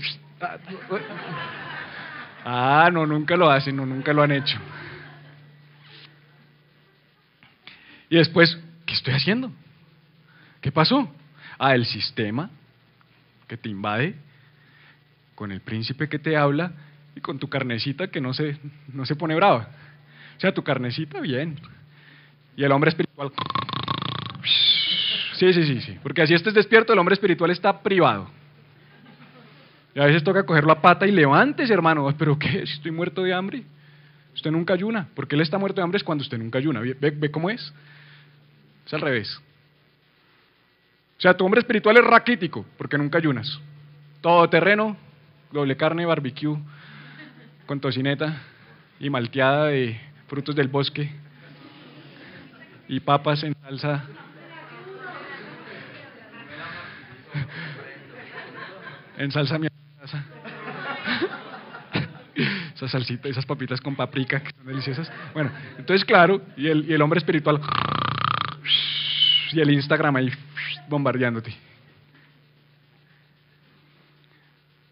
Ah, no, nunca lo hacen, no, nunca lo han hecho. Y después, ¿qué estoy haciendo? ¿Qué pasó? Ah, el sistema que te invade, con el príncipe que te habla y con tu carnecita que no se pone brava. O sea, tu carnecita, bien. Y el hombre espiritual. Sí, porque así estés despierto, el hombre espiritual está privado. Y a veces toca cogerlo a pata y levántese, hermano. ¿Pero qué? Si estoy muerto de hambre. Usted nunca ayuna. Porque él está muerto de hambre es cuando usted nunca ayuna. ¿Ve cómo es? Es al revés. O sea, tu hombre espiritual es raquítico porque nunca ayunas. Todo terreno, doble carne, barbecue, con tocineta y malteada de frutos del bosque y papas en salsa. En salsa mi esa salsita, esas papitas con paprika que son deliciosas. Bueno, entonces claro, y el hombre espiritual y el Instagram ahí bombardeándote.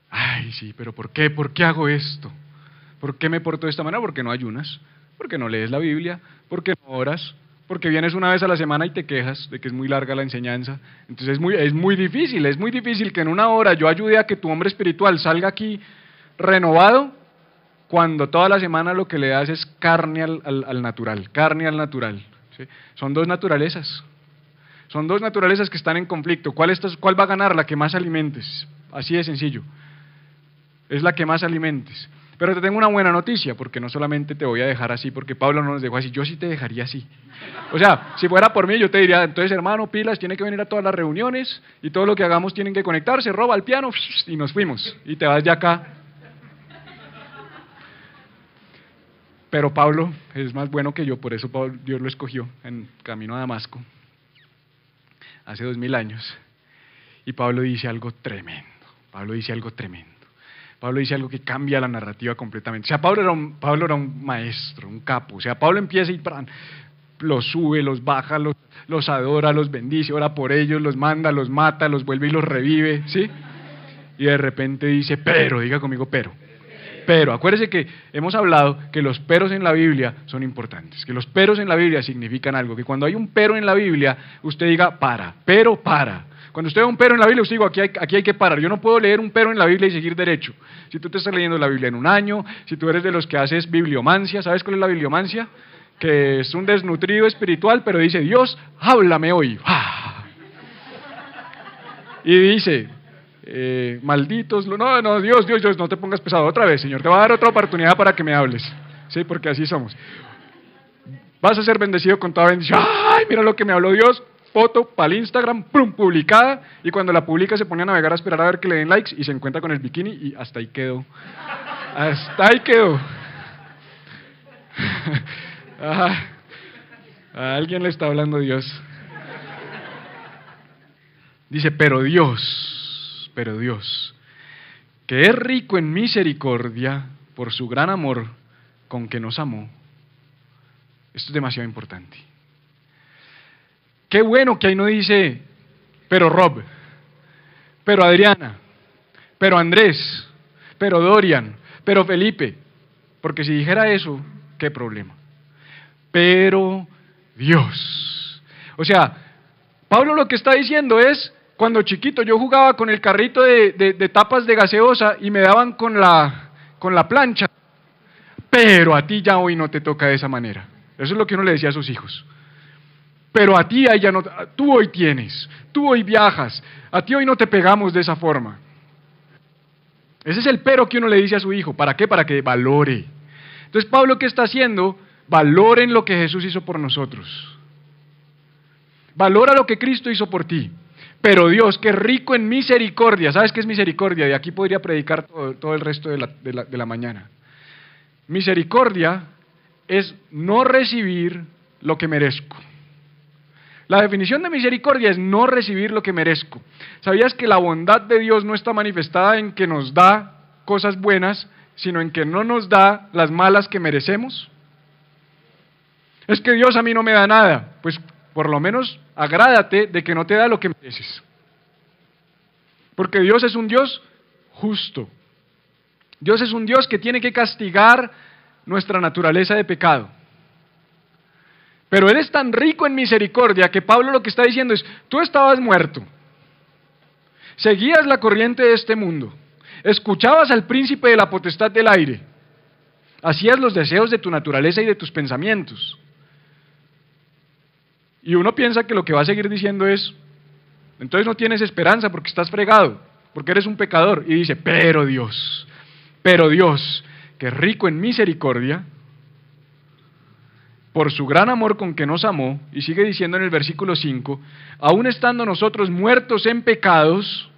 Ay, sí, pero ¿por qué? ¿Por qué hago esto? ¿Por qué me porto de esta manera? Porque no ayunas, porque no lees la Biblia, porque no oras, porque vienes una vez a la semana y te quejas de que es muy larga la enseñanza. Entonces es muy difícil que en una hora yo ayude a que tu hombre espiritual salga aquí renovado, cuando toda la semana lo que le das es carne al natural, carne al natural. ¿Sí? Son dos naturalezas que están en conflicto. ¿Cuál va a ganar? La que más alimentes, así de sencillo. Es la que más alimentes. Pero te tengo una buena noticia, porque no solamente te voy a dejar así, porque Pablo no nos dejó así, yo sí te dejaría así. O sea, si fuera por mí, yo te diría, entonces hermano, pilas, tiene que venir a todas las reuniones, y todo lo que hagamos tienen que conectarse, roba el piano, y nos fuimos, y te vas de acá. Pero Pablo es más bueno que yo, por eso Dios lo escogió en camino a Damasco, hace 2000 años. Y Pablo dice algo tremendo, Pablo dice algo que cambia la narrativa completamente. O sea, Pablo era un maestro, un capo. O sea, Pablo empieza y los sube, los baja, los adora, los bendice, ora por ellos, los manda, los mata, los vuelve y los revive, ¿sí? Y de repente dice, pero, diga conmigo, pero, acuérdese que hemos hablado que los peros en la Biblia son importantes, que los peros en la Biblia significan algo, que cuando hay un pero en la Biblia, usted diga, pero para. Cuando usted ve un pero en la Biblia, usted diga, aquí hay que parar. Yo no puedo leer un pero en la Biblia y seguir derecho. Si tú te estás leyendo la Biblia en un año, si tú eres de los que haces bibliomancia, ¿sabes cuál es la bibliomancia? Que es un desnutrido espiritual, pero dice, Dios, háblame hoy. Y dice, malditos, no, Dios, no te pongas pesado otra vez, Señor, te va a dar otra oportunidad para que me hables, ¿sí? Porque así somos. Vas a ser bendecido con toda bendición. ¡Ay, mira lo que me habló Dios! Foto para el Instagram, ¡pum!, publicada, y cuando la publica se pone a navegar a esperar a ver que le den likes y se encuentra con el bikini y hasta ahí quedó. Hasta ahí quedó. A alguien le está hablando Dios. Dice, pero Dios, que es rico en misericordia por su gran amor con que nos amó. Esto es demasiado importante. Qué bueno que ahí no dice, pero Rob, pero Adriana, pero Andrés, pero Dorian, pero Felipe, porque si dijera eso, ¿qué problema? Pero Dios. O sea, Pablo lo que está diciendo es, cuando chiquito yo jugaba con el carrito de tapas de gaseosa y me daban con la plancha, pero a ti ya hoy no te toca de esa manera. Eso es lo que uno le decía a sus hijos. Pero a ti ya no, tú hoy tienes, tú hoy viajas, a ti hoy no te pegamos de esa forma. Ese es el pero que uno le dice a su hijo. ¿Para qué? Para que valore. Entonces Pablo, ¿qué está haciendo? Valoren lo que Jesús hizo por nosotros. Valora lo que Cristo hizo por ti. Pero Dios, que es rico en misericordia. ¿Sabes qué es misericordia? De aquí podría predicar todo el resto de la mañana. Misericordia es no recibir lo que merezco. La definición de misericordia es no recibir lo que merezco. ¿Sabías que la bondad de Dios no está manifestada en que nos da cosas buenas, sino en que no nos da las malas que merecemos? Es que Dios a mí no me da nada. Pues por lo menos agrádate de que no te da lo que mereces. Porque Dios es un Dios justo. Dios es un Dios que tiene que castigar nuestra naturaleza de pecado. Pero Él es tan rico en misericordia que Pablo lo que está diciendo es, tú estabas muerto, seguías la corriente de este mundo, escuchabas al príncipe de la potestad del aire, hacías los deseos de tu naturaleza y de tus pensamientos. Y uno piensa que lo que va a seguir diciendo es, entonces no tienes esperanza porque estás fregado, porque eres un pecador. Y dice, pero Dios, que es rico en misericordia, por su gran amor con que nos amó, y sigue diciendo en el versículo 5, aun estando nosotros muertos en pecados,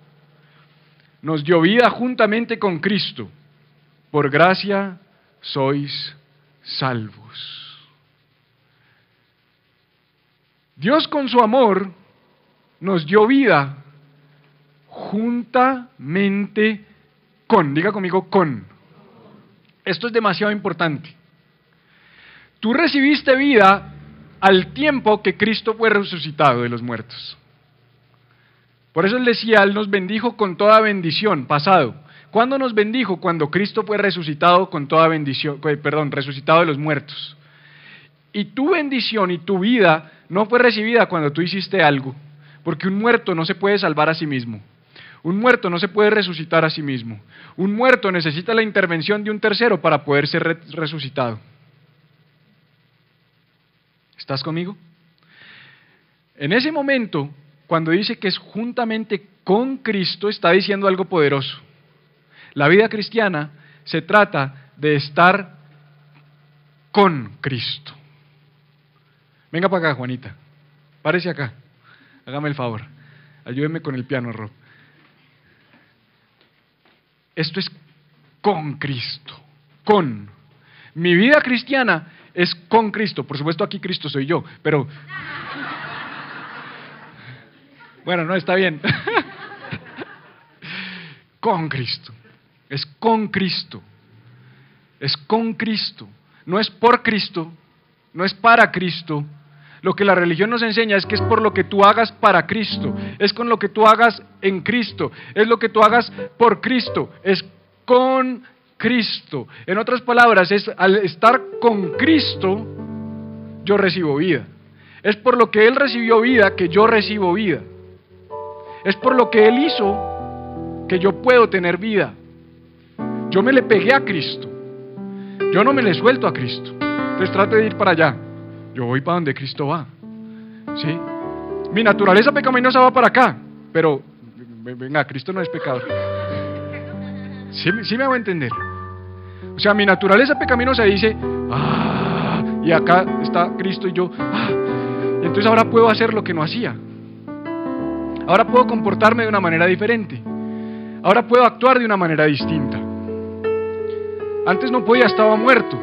nos dio vida juntamente con Cristo. Por gracia sois salvos. Dios con su amor nos dio vida juntamente con. Diga conmigo, con. Esto es demasiado importante. Tú recibiste vida al tiempo que Cristo fue resucitado de los muertos. Por eso Él decía, Él nos bendijo con toda bendición, pasado. ¿Cuándo nos bendijo? Cuando Cristo fue resucitado con toda bendición, resucitado de los muertos. Y tu bendición y tu vida no fue recibida cuando tú hiciste algo, porque un muerto no se puede salvar a sí mismo. Un muerto no se puede resucitar a sí mismo. Un muerto necesita la intervención de un tercero para poder ser resucitado. ¿Estás conmigo? En ese momento, cuando dice que es juntamente con Cristo, está diciendo algo poderoso. La vida cristiana se trata de estar con Cristo. Venga para acá, Juanita. Párese acá. Hágame el favor. Ayúdeme con el piano, Rob. Esto es con Cristo. Con. Mi vida cristiana es con Cristo. Por supuesto, aquí Cristo soy yo, pero... Bueno, no, está bien. Con Cristo. Es con Cristo. Es con Cristo. No es por Cristo. No es para Cristo. Lo que la religión nos enseña es que es por lo que tú hagas para Cristo. Es con lo que tú hagas en Cristo. Es lo que tú hagas por Cristo. Es con Cristo. En otras palabras, es al estar con Cristo, yo recibo vida. Es por lo que Él recibió vida que yo recibo vida. Es por lo que Él hizo que yo puedo tener vida. Yo me le pegué a Cristo. Yo no me le suelto a Cristo. Entonces trate de ir para allá. Yo voy para donde Cristo va. ¿Sí? Mi naturaleza pecaminosa va para acá. Pero, venga, Cristo no es pecador. ¿Sí me hago entender? O sea, mi naturaleza pecaminosa dice, y acá está Cristo y yo, y entonces ahora puedo hacer lo que no hacía. Ahora puedo comportarme de una manera diferente. Ahora puedo actuar de una manera distinta. Antes no podía, estaba muerto,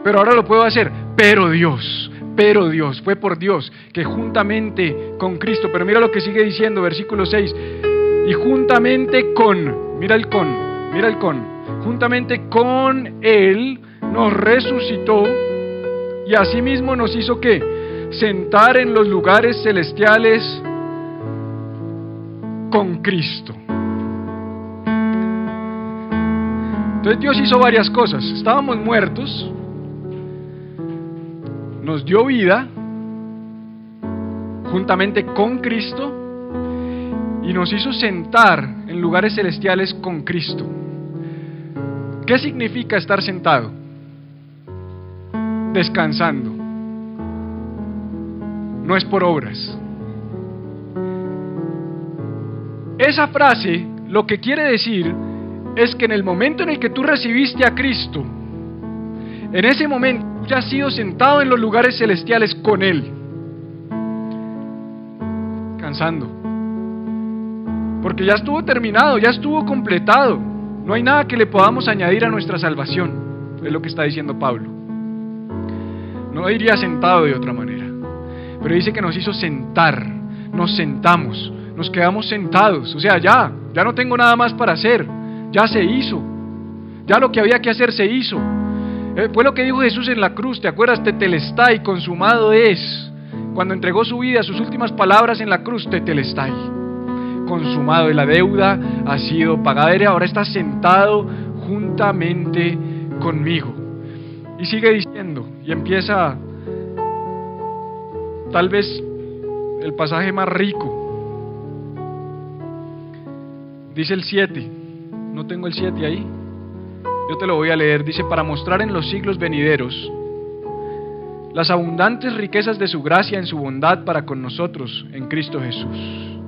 pero ahora lo puedo hacer. Pero Dios, fue por Dios que juntamente con Cristo, pero mira lo que sigue diciendo, versículo 6, y juntamente con, mira el con, juntamente con Él nos resucitó y asimismo nos hizo ¿qué? Sentar en los lugares celestiales con Cristo. Entonces Dios hizo varias cosas. Estábamos muertos, nos dio vida juntamente con Cristo y nos hizo sentar en lugares celestiales con Cristo. ¿Qué significa estar sentado? Descansando. No es por obras. Esa frase lo que quiere decir es que en el momento en el que tú recibiste a Cristo, en ese momento ya has sido sentado en los lugares celestiales con Él, descansando, porque ya estuvo terminado, ya estuvo completado. No hay nada que le podamos añadir a nuestra salvación, es lo que está diciendo Pablo. No diría sentado de otra manera, pero dice que nos hizo sentar, nos sentamos, nos quedamos sentados. O sea, ya no tengo nada más para hacer, ya se hizo, ya lo que había que hacer se hizo. Fue lo que dijo Jesús en la cruz, ¿te acuerdas? Tetelestai, consumado es. Cuando entregó su vida, sus últimas palabras en la cruz, tetelestai, consumado, y la deuda ha sido pagada. Ahora está sentado juntamente conmigo. Y sigue diciendo, y empieza tal vez el pasaje más rico. Dice el 7, no tengo el 7 ahí, yo te lo voy a leer. Dice, para mostrar en los siglos venideros las abundantes riquezas de su gracia en su bondad para con nosotros en Cristo Jesús.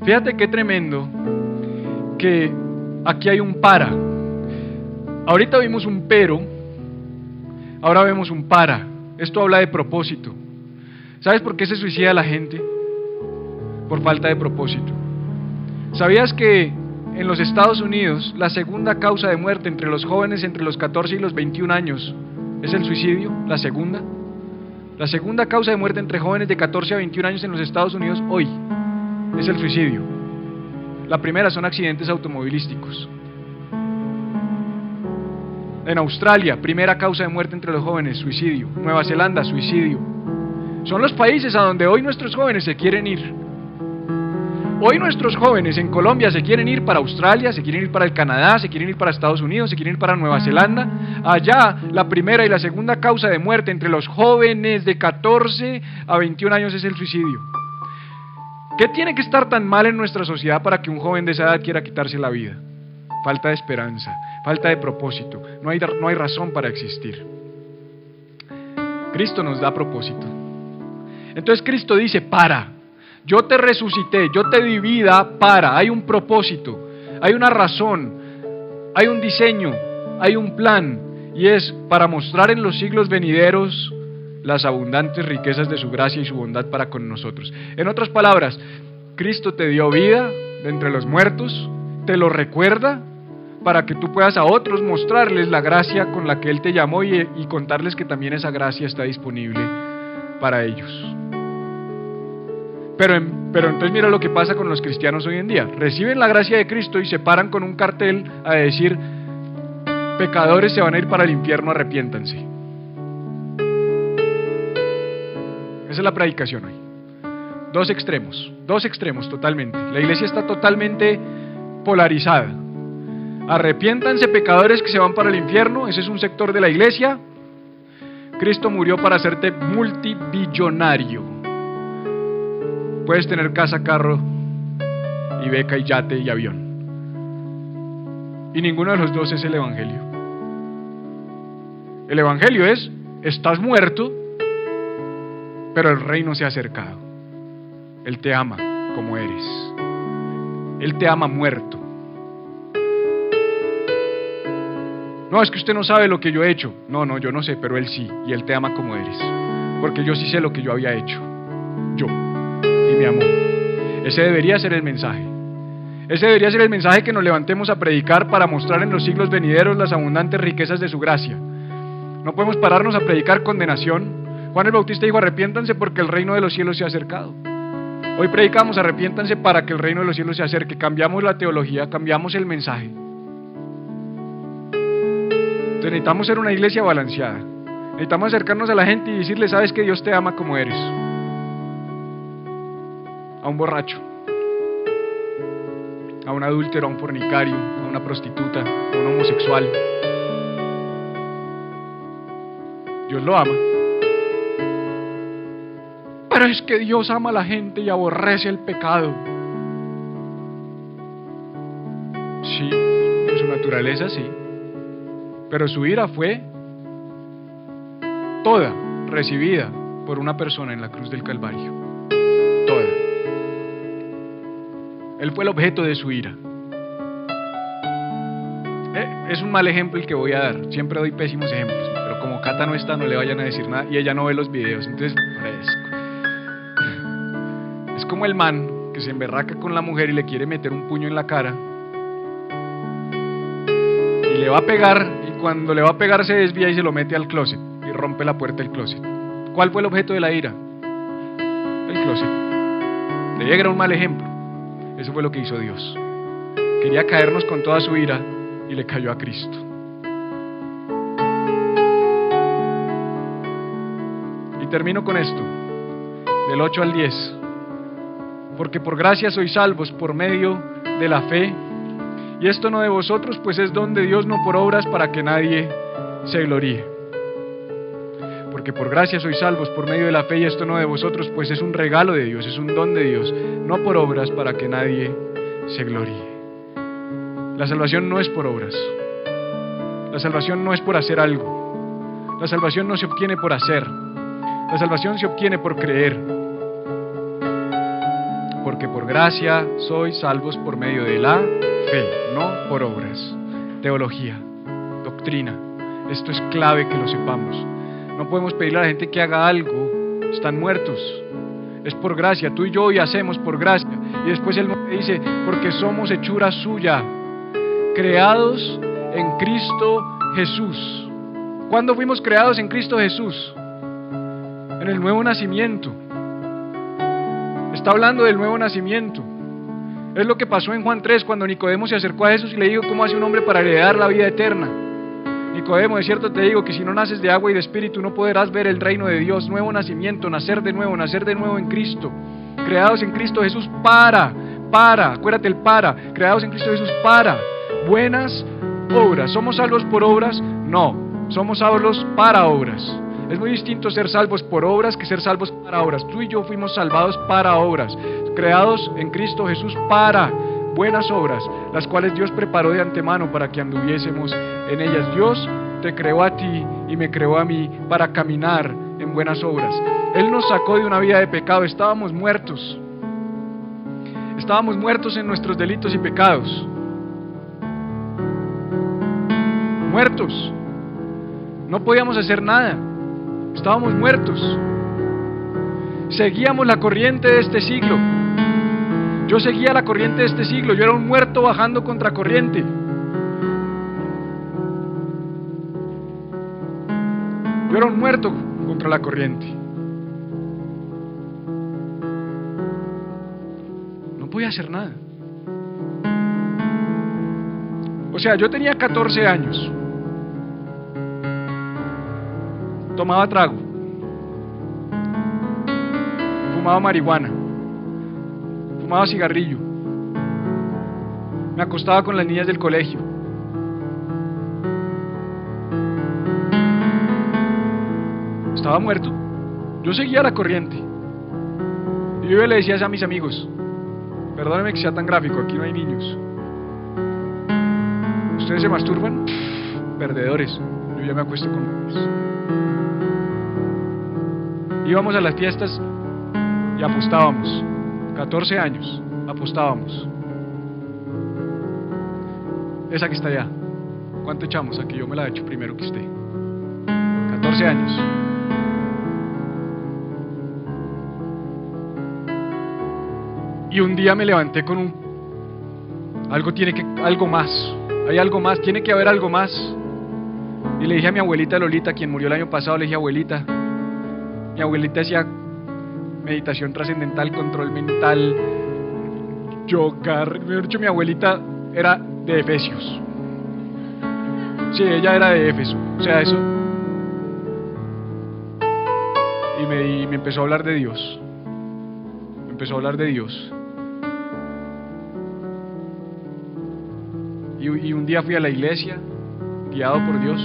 Fíjate qué tremendo que aquí hay un para. Ahorita vimos un pero, ahora vemos un para. Esto habla de propósito. ¿Sabes por qué se suicida la gente? Por falta de propósito. ¿Sabías que en los Estados Unidos la segunda causa de muerte entre los jóvenes entre los 14 y los 21 años es el suicidio? La segunda causa de muerte entre jóvenes de 14 a 21 años en los Estados Unidos hoy es el suicidio. La primera son accidentes automovilísticos. En Australia, primera causa de muerte entre los jóvenes, suicidio. Nueva Zelanda, suicidio. Son los países a donde hoy nuestros jóvenes se quieren ir. Hoy nuestros jóvenes en Colombia se quieren ir para Australia, se quieren ir para el Canadá, se quieren ir para Estados Unidos, se quieren ir para Nueva Zelanda. Allá la primera y la segunda causa de muerte entre los jóvenes de 14 a 21 años es el suicidio. ¿Qué tiene que estar tan mal en nuestra sociedad para que un joven de esa edad quiera quitarse la vida? Falta de esperanza, falta de propósito, no hay razón para existir. Cristo nos da propósito. Entonces Cristo dice, para, yo te resucité, yo te di vida para, hay un propósito, hay una razón, hay un diseño, hay un plan, y es para mostrar en los siglos venideros las abundantes riquezas de su gracia y su bondad para con nosotros. En otras palabras, Cristo te dio vida de entre los muertos, te lo recuerda para que tú puedas a otros mostrarles la gracia con la que Él te llamó y contarles que también esa gracia está disponible para ellos. Pero entonces mira lo que pasa con los cristianos hoy en día. Reciben la gracia de Cristo y se paran con un cartel a decir: pecadores se van a ir para el infierno, arrepiéntanse. Esa es la predicación hoy. Dos extremos totalmente. La iglesia está totalmente polarizada. Arrepiéntanse, pecadores que se van para el infierno, ese es un sector de la iglesia. Cristo murió para hacerte multibillonario. Puedes tener casa, carro, y beca, y yate, y avión. Y ninguno de los dos es el evangelio. El evangelio es: estás muerto, pero el reino se ha acercado. Él te ama como eres. Él te ama muerto. No, es que usted no sabe lo que yo he hecho. No, yo no sé, pero Él sí, y Él te ama como eres. Porque yo sí sé lo que yo había hecho. Yo. Y me amó. Ese debería ser el mensaje. Ese debería ser el mensaje que nos levantemos a predicar para mostrar en los siglos venideros las abundantes riquezas de su gracia. No podemos pararnos a predicar condenación. Juan el Bautista dijo: arrepiéntanse porque el reino de los cielos se ha acercado. Hoy predicamos: arrepiéntanse para que el reino de los cielos se acerque. Cambiamos la teología, cambiamos el mensaje. Entonces necesitamos ser una iglesia balanceada. Necesitamos acercarnos a la gente y decirle: sabes que Dios te ama como eres. A un borracho, a un adúltero, a un fornicario, a una prostituta, a un homosexual. Dios lo ama. Pero es que Dios ama a la gente y aborrece el pecado. Sí, en su naturaleza sí. Pero su ira fue toda recibida por una persona en la cruz del Calvario. Toda. Él fue el objeto de su ira. Es un mal ejemplo el que voy a dar. Siempre doy pésimos ejemplos, pero como Cata no está, no le vayan a decir nada, y ella no ve los videos, entonces fresco. Es como el man que se emberraca con la mujer y le quiere meter un puño en la cara y le va a pegar, y cuando le va a pegar se desvía y se lo mete al closet y rompe la puerta del closet. ¿Cuál fue el objeto de la ira? El closet. Le llega un mal ejemplo. Eso fue lo que hizo Dios. Quería caernos con toda su ira y le cayó a Cristo. Y termino con esto, del 8 al 10. Porque por gracia sois salvos por medio de la fe, y esto no de vosotros, pues es don de Dios, no por obras, para que nadie se gloríe. Porque por gracia sois salvos por medio de la fe, y esto no de vosotros, pues es un regalo de Dios, es un don de Dios, no por obras, para que nadie se gloríe. La salvación no es por obras. La salvación no es por hacer algo. La salvación no se obtiene por hacer. La salvación se obtiene por creer. Porque por gracia sois salvos por medio de la fe, no por obras. Teología, doctrina, esto es clave que lo sepamos. No podemos pedirle a la gente que haga algo, están muertos. Es por gracia, tú y yo hoy hacemos por gracia. Y después Él dice: porque somos hechura suya, creados en Cristo Jesús. ¿Cuándo fuimos creados en Cristo Jesús? En el nuevo nacimiento. Está hablando del nuevo nacimiento. Es lo que pasó en Juan 3 cuando Nicodemo se acercó a Jesús y le dijo: ¿cómo hace un hombre para heredar la vida eterna? Nicodemo, de cierto te digo que si no naces de agua y de espíritu no podrás ver el reino de Dios. Nuevo nacimiento, nacer de nuevo en Cristo, creados en Cristo Jesús acuérdate el creados en Cristo Jesús para buenas obras. ¿Somos salvos por obras? No, somos salvos para obras. Es muy distinto ser salvos por obras que ser salvos para obras. Tú y yo fuimos salvados para obras, creados en Cristo Jesús para buenas obras, las cuales Dios preparó de antemano para que anduviésemos en ellas. Dios te creó a ti y me creó a mí para caminar en buenas obras. Él nos sacó de una vida de pecado. Estábamos muertos en nuestros delitos y pecados, muertos, no podíamos hacer nada, estábamos muertos, seguíamos la corriente de este siglo. Yo seguía la corriente de este siglo, yo era un muerto bajando contra corriente. Yo era un muerto contra la corriente. No podía hacer nada. O sea, yo tenía 14 años. Tomaba trago. Fumaba marihuana. Fumaba cigarrillo. Me acostaba con las niñas del colegio. Estaba muerto. Yo seguía la corriente. Y yo le decía a mis amigos: perdónenme que sea tan gráfico, aquí no hay niños. ¿Ustedes se masturban? Perdedores. Yo ya me acuesto con ellos. Íbamos a las fiestas y apostábamos. 14 años, apostábamos. Esa que está allá, ¿cuánto echamos? Aquí yo me la echo primero que usted. 14 años. Y un día me levanté con algo más. Hay algo más, tiene que haber algo más. Y le dije a mi abuelita Lolita, quien murió el año pasado, le dije: abuelita, mi abuelita hacía meditación trascendental, control mental, yoga. Mejor dicho, mi abuelita era de Efesios. Sí, ella era de Éfeso. O sea, eso. Y me empezó a hablar de Dios. Me empezó a hablar de Dios. Y un día fui a la iglesia, guiado por Dios,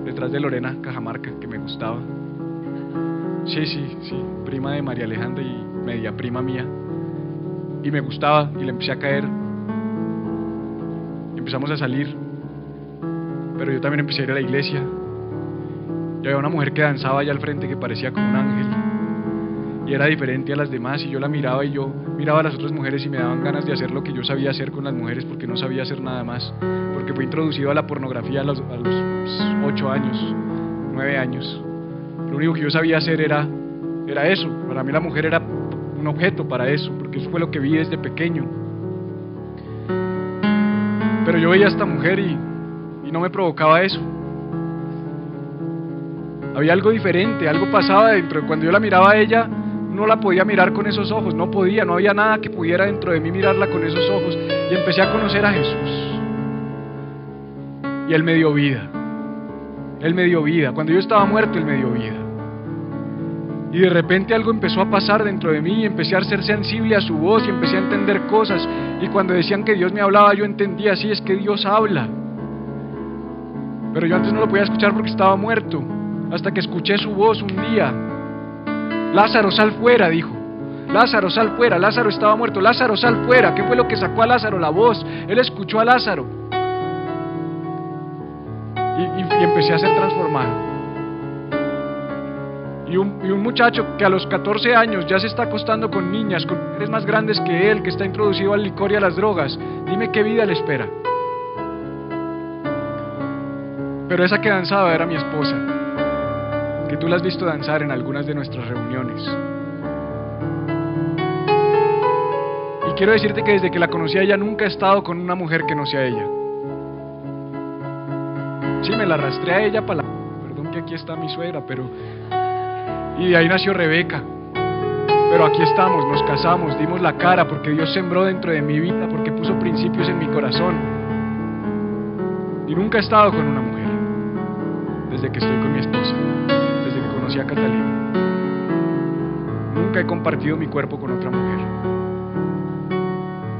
detrás de Lorena Cajamarca, que me gustaba. Sí, prima de María Alejandra y media prima mía. Y me gustaba, y le empecé a caer. Y empezamos a salir. Pero yo también empecé a ir a la iglesia. Y había una mujer que danzaba allá al frente que parecía como un ángel. Y era diferente a las demás, y yo la miraba, y yo miraba a las otras mujeres y me daban ganas de hacer lo que yo sabía hacer con las mujeres, porque no sabía hacer nada más. Porque fui introducido a la pornografía a los 8 años, 9 años. Lo único que yo sabía hacer era eso. Para mí la mujer era un objeto para eso, porque eso fue lo que vi desde pequeño. Pero yo veía a esta mujer y no me provocaba eso. Había algo diferente, algo pasaba dentro. Cuando yo la miraba a ella, no la podía mirar con esos ojos, no había nada que pudiera dentro de mí mirarla con esos ojos. Y empecé a conocer a Jesús. Y Él me dio vida. Él me dio vida. Cuando yo estaba muerto, Él me dio vida. Y de repente algo empezó a pasar dentro de mí, y empecé a ser sensible a su voz, y empecé a entender cosas. Y cuando decían que Dios me hablaba, yo entendía: sí, es que Dios habla. Pero yo antes no lo podía escuchar porque estaba muerto. Hasta que escuché su voz un día. Lázaro, sal fuera, dijo. Lázaro, sal fuera. Lázaro estaba muerto. Lázaro, sal fuera. ¿Qué fue lo que sacó a Lázaro? La voz. Él escuchó a Lázaro. Y empecé a ser transformado. Y un muchacho que a los 14 años ya se está acostando con niñas, con mujeres más grandes que él, que está introducido al licor y a las drogas. Dime qué vida le espera. Pero esa que danzaba era mi esposa, que tú la has visto danzar en algunas de nuestras reuniones. Y quiero decirte que desde que la conocí a ella nunca he estado con una mujer que no sea ella. Sí, me la arrastré a ella para perdón que aquí está mi suegra, pero... Y de ahí nació Rebeca. Pero aquí estamos, nos casamos, dimos la cara porque Dios sembró dentro de mi vida, porque puso principios en mi corazón. Y nunca he estado con una mujer desde que estoy con mi esposa, desde que conocí a Catalina. Nunca he compartido mi cuerpo con otra mujer.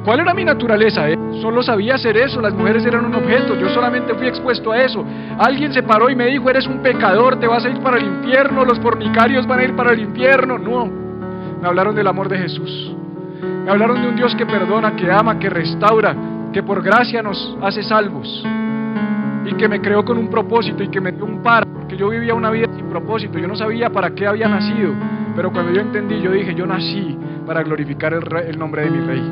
¿Cuál era mi naturaleza? Solo sabía hacer eso, las mujeres eran un objeto, yo solamente fui expuesto a eso. Alguien se paró y me dijo: eres un pecador, te vas a ir para el infierno, los fornicarios van a ir para el infierno. No, me hablaron del amor de Jesús, me hablaron de un Dios que perdona, que ama, que restaura, que por gracia nos hace salvos, y que me creó con un propósito y que me dio un par, porque yo vivía una vida sin propósito, yo no sabía para qué había nacido, pero cuando yo entendí, yo dije: yo nací para glorificar el nombre de mi Rey.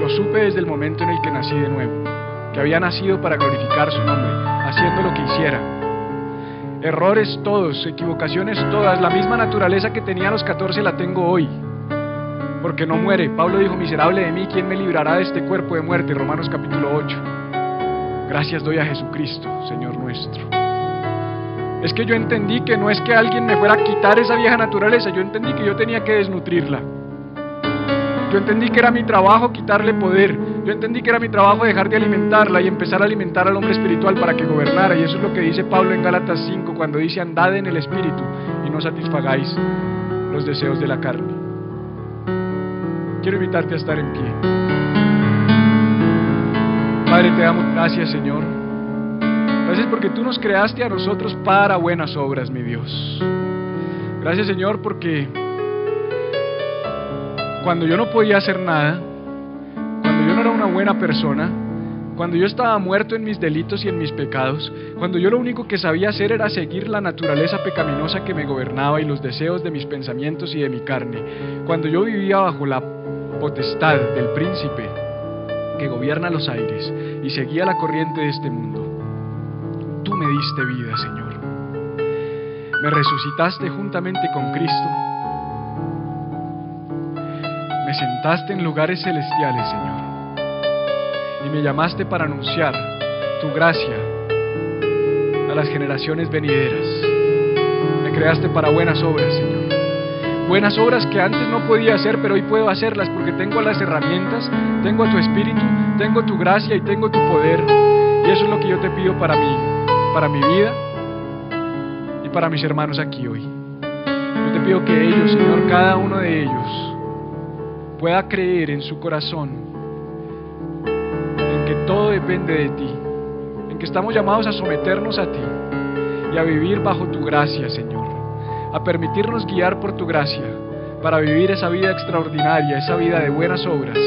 Lo supe desde el momento en el que nací de nuevo, que había nacido para glorificar su nombre, haciendo lo que hiciera. Errores todos, equivocaciones todas, la misma naturaleza que tenía a los 14 la tengo hoy, porque no muere. Pablo dijo: miserable de mí, ¿quién me librará de este cuerpo de muerte? Romanos capítulo 8. Gracias doy a Jesucristo, Señor nuestro. Es que yo entendí que no es que alguien me fuera a quitar esa vieja naturaleza, yo entendí que yo tenía que desnutrirla. Yo entendí que era mi trabajo quitarle poder. Yo entendí que era mi trabajo dejar de alimentarla y empezar a alimentar al hombre espiritual para que gobernara. Y eso es lo que dice Pablo en Gálatas 5, cuando dice: andad en el Espíritu y no satisfagáis los deseos de la carne. Quiero invitarte a estar en pie. Padre, te damos gracias, Señor. Gracias porque tú nos creaste a nosotros para buenas obras, mi Dios. Gracias, Señor, porque cuando yo no podía hacer nada, cuando yo no era una buena persona, cuando yo estaba muerto en mis delitos y en mis pecados, cuando yo lo único que sabía hacer era seguir la naturaleza pecaminosa que me gobernaba y los deseos de mis pensamientos y de mi carne, cuando yo vivía bajo la potestad del príncipe que gobierna los aires y seguía la corriente de este mundo, tú me diste vida, Señor. Me resucitaste juntamente con Cristo. Me sentaste en lugares celestiales, Señor, y me llamaste para anunciar tu gracia a las generaciones venideras. Me creaste para buenas obras, Señor. Buenas obras que antes no podía hacer, pero hoy puedo hacerlas porque tengo las herramientas, tengo tu Espíritu, tengo tu gracia y tengo tu poder. Y eso es lo que yo te pido para mi vida y para mis hermanos aquí hoy. Yo te pido que ellos, Señor, cada uno de ellos, pueda creer en su corazón en que todo depende de ti, en que estamos llamados a someternos a ti y a vivir bajo tu gracia, Señor, a permitirnos guiar por tu gracia para vivir esa vida extraordinaria, esa vida de buenas obras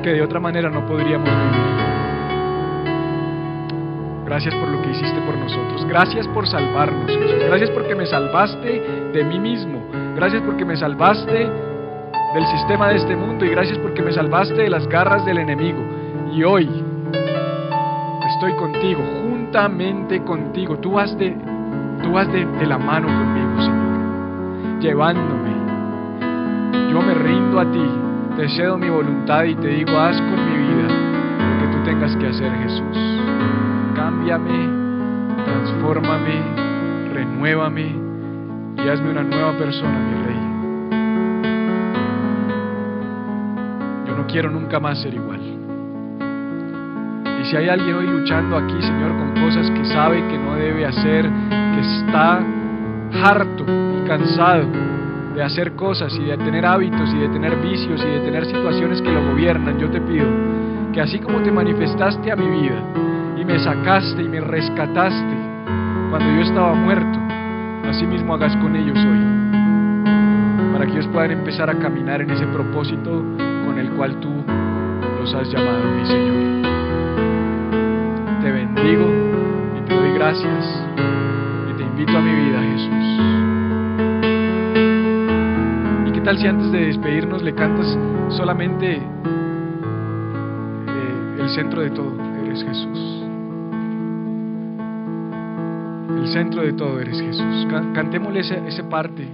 que de otra manera no podríamos vivir. Gracias por lo que hiciste por nosotros. Gracias por salvarnos, Jesús. Gracias porque me salvaste de mí mismo. Gracias porque me salvaste del sistema de este mundo, y gracias porque me salvaste de las garras del enemigo. Y hoy estoy contigo, juntamente contigo. Tú vas de la mano conmigo, Señor, llevándome. Yo me rindo a ti, te cedo mi voluntad y te digo: haz con mi vida lo que tú tengas que hacer, Jesús. Cámbiame, transfórmame, renuévame y hazme una nueva persona, mi Rey. No quiero nunca más ser igual. Y si hay alguien hoy luchando aquí, Señor, con cosas que sabe que no debe hacer, que está harto y cansado de hacer cosas y de tener hábitos y de tener vicios y de tener situaciones que lo gobiernan, yo te pido que así como te manifestaste a mi vida y me sacaste y me rescataste cuando yo estaba muerto, así mismo hagas con ellos hoy, para que ellos puedan empezar a caminar en ese propósito con el cual tú los has llamado, mi Señor. Te bendigo y te doy gracias y te invito a mi vida, Jesús. ¿Y qué tal si antes de despedirnos le cantas solamente el centro de todo eres Jesús? El centro de todo eres Jesús. Cantémosle esa parte,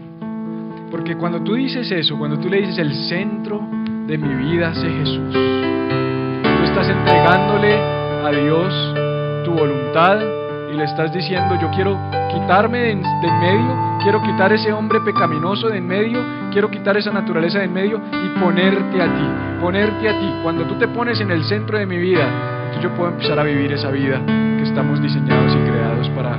porque cuando tú dices eso, cuando tú le dices el centro de mi vida sé Jesús, tú estás entregándole a Dios tu voluntad y le estás diciendo: yo quiero quitarme de en medio, quiero quitar ese hombre pecaminoso de en medio, quiero quitar esa naturaleza de en medio y ponerte a ti, ponerte a ti. Cuando tú te pones en el centro de mi vida, entonces yo puedo empezar a vivir esa vida que estamos diseñados y creados para